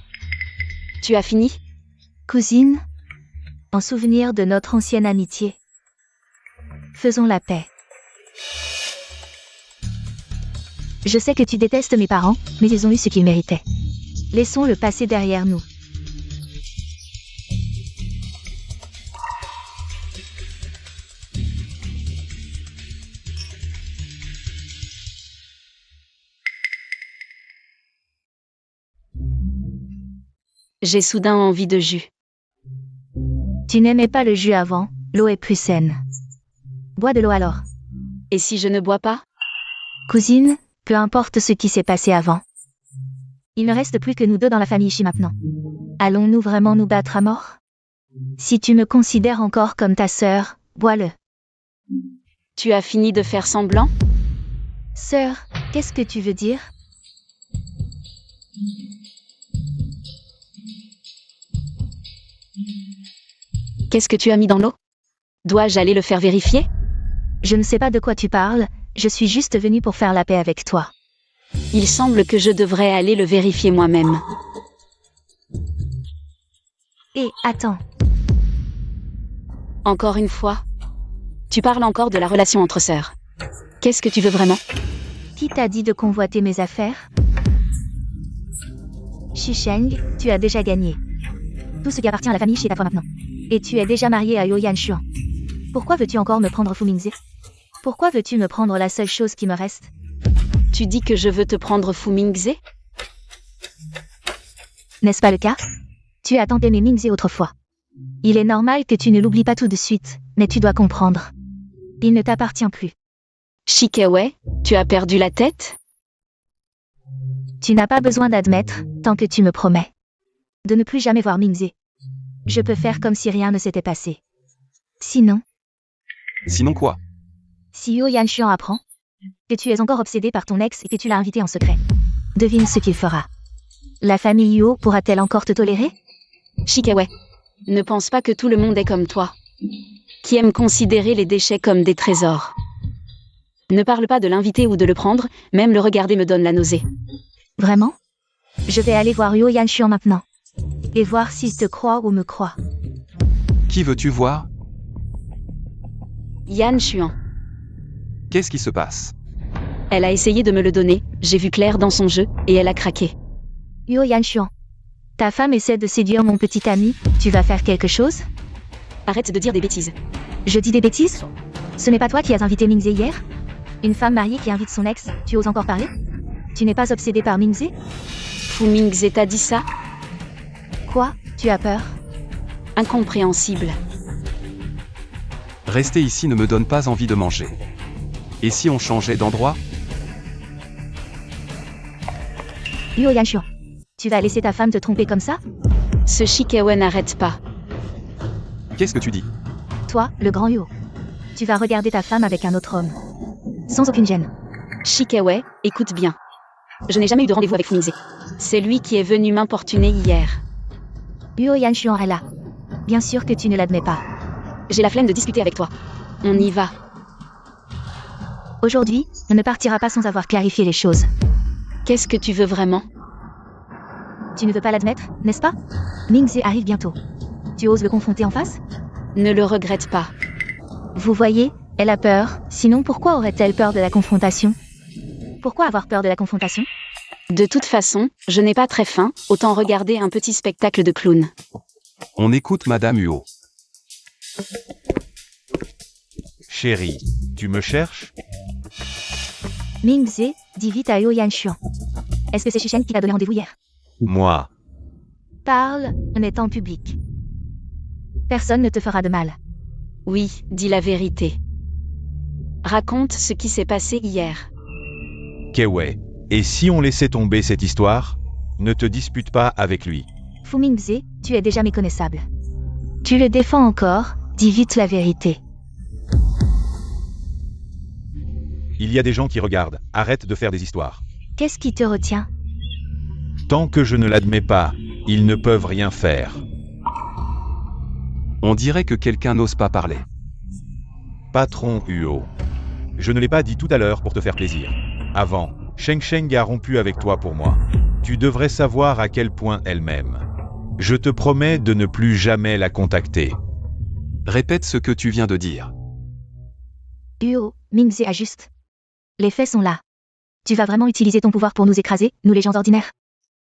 Tu as fini? Cousine, en souvenir de notre ancienne amitié, faisons la paix. Je sais que tu détestes mes parents, mais ils ont eu ce qu'ils méritaient. Laissons le passé derrière nous. J'ai soudain envie de jus. Tu n'aimais pas le jus avant, l'eau est plus saine. Bois de l'eau alors. Et si je ne bois pas? Cousine, peu importe ce qui s'est passé avant. Il ne reste plus que nous deux dans la famille Shi maintenant. Allons-nous vraiment nous battre à mort? Si tu me considères encore comme ta sœur, bois-le. Tu as fini de faire semblant? Sœur, qu'est-ce que tu veux dire? Qu'est-ce que tu as mis dans l'eau? Dois-je aller le faire vérifier? Je ne sais pas de quoi tu parles, je suis juste venue pour faire la paix avec toi. Il semble que je devrais aller le vérifier moi-même. Et attends, Encore une fois. Tu parles encore de la relation entre sœurs. Qu'est-ce que tu veux vraiment? qui t'a dit de convoiter mes affaires? Shisheng, tu as déjà gagné. Tout ce qui appartient à la famille Shi est à toi maintenant. Et tu es déjà marié à Yo Yanshuan. Pourquoi veux-tu encore me prendre Fu Mingze? Pourquoi veux-tu me prendre la seule chose qui me reste? Tu dis que je veux te prendre Fu Mingze? N'est-ce pas le cas? Tu as tenté mes Mingze autrefois. Il est normal que tu ne l'oublies pas tout de suite, mais tu dois comprendre. Il ne t'appartient plus. Shikewe, tu as perdu la tête? Tu n'as pas besoin d'admettre, tant que tu me promets, de ne plus jamais voir Mingze. Je peux faire comme si rien ne s'était passé. Sinon, Sinon quoi? si Yo Yanshuan apprend que tu es encore obsédé par ton ex et que tu l'as invité en secret, devine ce qu'il fera. La famille Yo pourra-t-elle encore te tolérer? Shikewe, ne pense pas que tout le monde est comme toi, qui aime considérer les déchets comme des trésors. Ne parle pas de l'inviter ou de le prendre, même le regarder me donne la nausée. Vraiment? Je vais aller voir Yo Yanshuan maintenant. Et voir s'il te croit ou me croit. Qui veux-tu voir? Yan Xuan. Qu'est-ce qui se passe? Elle a essayé de me le donner, j'ai vu clair dans son jeu, et elle a craqué. Yo Yanshuan, ta femme essaie de séduire mon petit ami, tu vas faire quelque chose? Arrête de dire des bêtises. Je dis des bêtises? Ce n'est pas toi qui as invité Mingze hier? Une femme mariée qui invite son ex, tu oses encore parler? Tu n'es pas obsédé par Mingze? Fu Mingze t'a dit ça? Quoi? Tu as peur? Incompréhensible. Rester ici ne me donne pas envie de manger. Et si on changeait d'endroit? Yo Yanshuan, tu vas laisser ta femme te tromper comme ça? Ce Shikewe n'arrête pas. Qu'est-ce que tu dis? Toi, le grand Yo. Tu vas regarder ta femme avec un autre homme. Sans aucune gêne. Shikewe, écoute bien. Je n'ai jamais eu de rendez-vous avec Mingze. C'est lui qui est venu m'importuner hier. Yo Yanshuan est là. Bien sûr que tu ne l'admets pas. J'ai la flemme de discuter avec toi. On y va. Aujourd'hui, on ne partira pas sans avoir clarifié les choses. Qu'est-ce que tu veux vraiment? Tu ne veux pas l'admettre, n'est-ce pas? Mingze arrive bientôt. Tu oses le confronter en face? Ne le regrette pas. Vous voyez, elle a peur, sinon pourquoi aurait-elle peur de la confrontation? Pourquoi avoir peur de la confrontation? De toute façon, je n'ai pas très faim, autant regarder un petit spectacle de clown. On écoute Madame Huo. Chérie, tu me cherches? Mingze, dit vite à Yo Yanshuan. Est-ce que c'est Shisheng qui t'a donné rendez-vous hier? Moi. Parle, on est en public. Personne ne te fera de mal. Oui, dis la vérité. Raconte ce qui s'est passé hier. Kewe. Et si on laissait tomber cette histoire? Ne te dispute pas avec lui. Fu Mingze, tu es déjà méconnaissable. Tu le défends encore, dis vite la vérité. Il y a des gens qui regardent, arrête de faire des histoires. Qu'est-ce qui te retient? Tant que je ne l'admets pas, ils ne peuvent rien faire. On dirait que quelqu'un n'ose pas parler. Patron Huo. Je ne l'ai pas dit tout à l'heure pour te faire plaisir. Avant, Sheng Sheng a rompu avec toi pour moi. Tu devrais savoir à quel point elle m'aime. Je te promets de ne plus jamais la contacter. Répète ce que tu viens de dire. Huo, Mingze a juste. Les faits sont là. Tu vas vraiment utiliser ton pouvoir pour nous écraser, nous les gens ordinaires?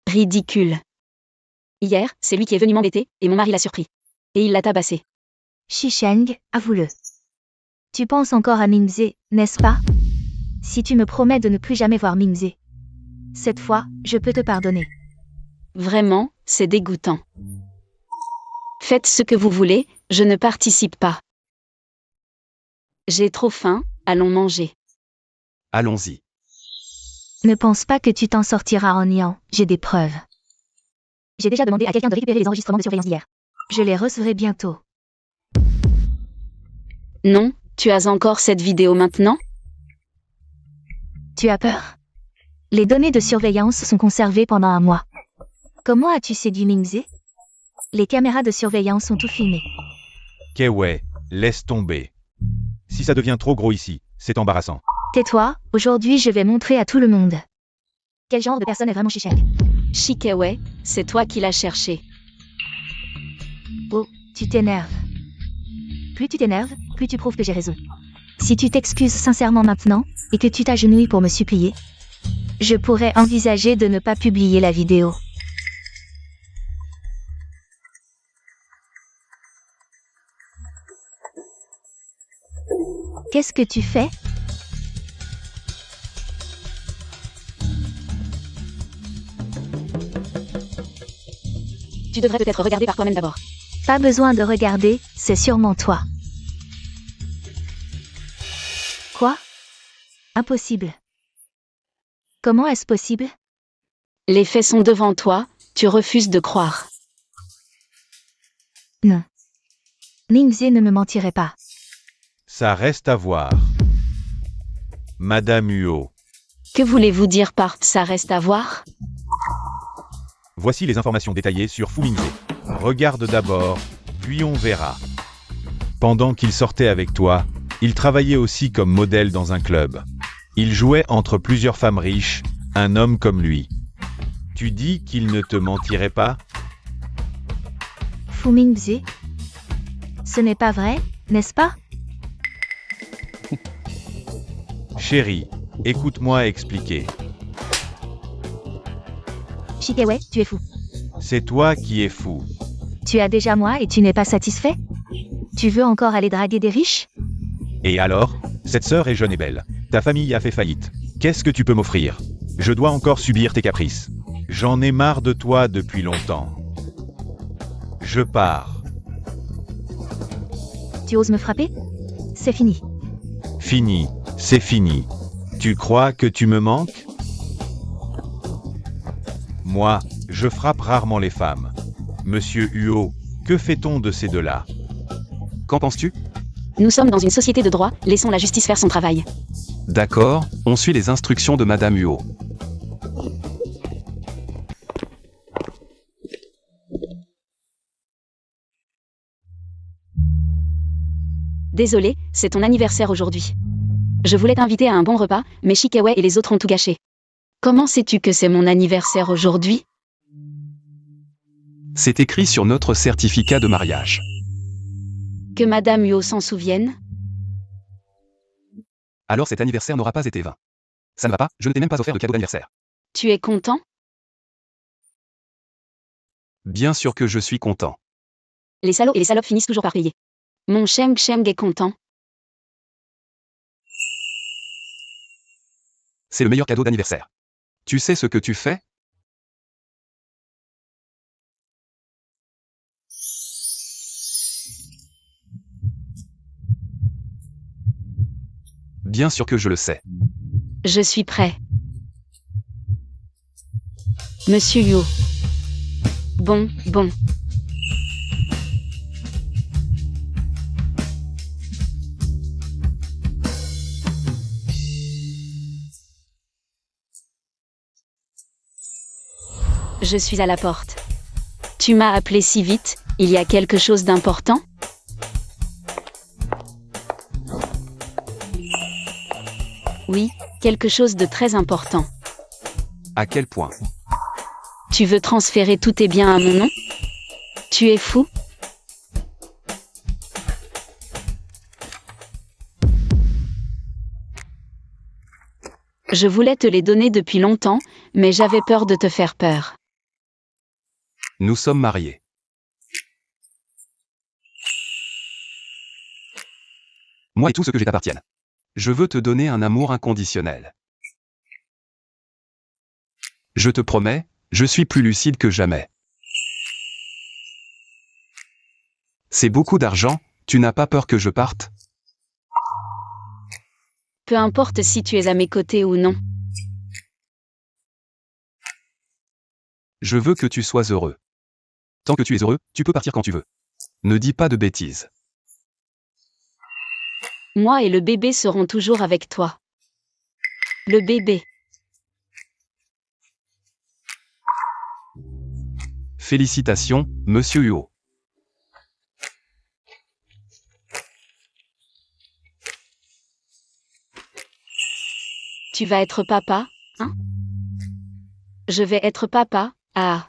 Ridicule. Hier, c'est lui qui est venu m'embêter, et mon mari l'a surpris. Et il l'a tabassé. Shisheng, avoue-le. Tu penses encore à Mingze, n'est-ce pas? Si tu me promets de ne plus jamais voir Mingze. Cette fois, je peux te pardonner. Vraiment, c'est dégoûtant. Faites ce que vous voulez, je ne participe pas. J'ai trop faim, allons manger. Allons-y. Ne pense pas que tu t'en sortiras en niant, j'ai des preuves. J'ai déjà demandé à quelqu'un de récupérer les enregistrements de surveillance d'hier. Je les recevrai bientôt. Non, tu as encore cette vidéo maintenant? Tu as peur? Les données de surveillance sont conservées pendant un mois. Comment as-tu séduit Mingze? Les caméras de surveillance ont tout filmé. Kewei, laisse tomber. Si ça devient trop gros ici, c'est embarrassant. Tais-toi, aujourd'hui je vais montrer à tout le monde. Quel genre de personne est vraiment Shisheng? Shikewei, c'est toi qui l'as cherché. Oh, tu t'énerves. Plus tu t'énerves, plus tu prouves que j'ai raison. Si tu t'excuses sincèrement maintenant, et que tu t'agenouilles pour me supplier, je pourrais envisager de ne pas publier la vidéo. Qu'est-ce que tu fais? Tu devrais peut-être regarder par toi-même d'abord. Pas besoin de regarder, c'est sûrement toi. Quoi? Impossible. Comment est-ce possible? Les faits sont devant toi, tu refuses de croire. Non. Mingze ne me mentirait pas. Ça reste à voir. Madame Huo. Que voulez-vous dire par « ça reste à voir » ? Voici les informations détaillées sur Fu Mingze. Regarde d'abord, puis on verra. Pendant qu'il sortait avec toi, il travaillait aussi comme modèle dans un club. Il jouait entre plusieurs femmes riches, un homme comme lui. Tu dis qu'il ne te mentirait pas? Fu Mingze? Ce n'est pas vrai, n'est-ce pas? Chérie, écoute-moi expliquer. Shikewei, tu es fou. C'est toi qui es fou. Tu as déjà moi et tu n'es pas satisfait? Tu veux encore aller draguer des riches? Et alors? Cette sœur est jeune et belle. Ta famille a fait faillite. Qu'est-ce que tu peux m'offrir? Je dois encore subir tes caprices. J'en ai marre de toi depuis longtemps. Je pars. Tu oses me frapper? C'est fini. Fini, c'est fini. Tu crois que tu me manques? Moi, je frappe rarement les femmes. Monsieur Huo, que fait-on de ces deux-là? Qu'en penses-tu? Nous sommes dans une société de droit, laissons la justice faire son travail. D'accord, on suit les instructions de Madame Huo. Désolé, c'est ton anniversaire aujourd'hui. Je voulais t'inviter à un bon repas, mais Shikewei et les autres ont tout gâché. Comment sais-tu que c'est mon anniversaire aujourd'hui? C'est écrit sur notre certificat de mariage. Que Madame Huo s'en souvienne? Alors cet anniversaire n'aura pas été vain. Ça ne va pas, je ne t'ai même pas offert de cadeau d'anniversaire. Tu es content? Bien sûr que je suis content. Les salauds et les salopes finissent toujours par payer. Mon Sheng est content. C'est le meilleur cadeau d'anniversaire. Tu sais ce que tu fais? Bien sûr que je le sais. Je suis prêt. Monsieur Huo. Bon. Je suis à la porte. Tu m'as appelé si vite, il y a quelque chose d'important? Oui, quelque chose de très important. À quel point? Tu veux transférer tous tes biens à mon nom? Tu es fou? Je voulais te les donner depuis longtemps, mais j'avais peur de te faire peur. Nous sommes mariés. Moi et tout ce que j'ai t'appartienne. Je veux te donner un amour inconditionnel. Je te promets, je suis plus lucide que jamais. C'est beaucoup d'argent, tu n'as pas peur que je parte? Peu importe si tu es à mes côtés ou non. Je veux que tu sois heureux. Tant que tu es heureux, tu peux partir quand tu veux. Ne dis pas de bêtises. Moi et le bébé serons toujours avec toi. Le bébé. Félicitations, Monsieur Huo. Tu vas être papa, hein? Je vais être papa, ah.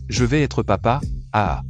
Je vais être papa, ah.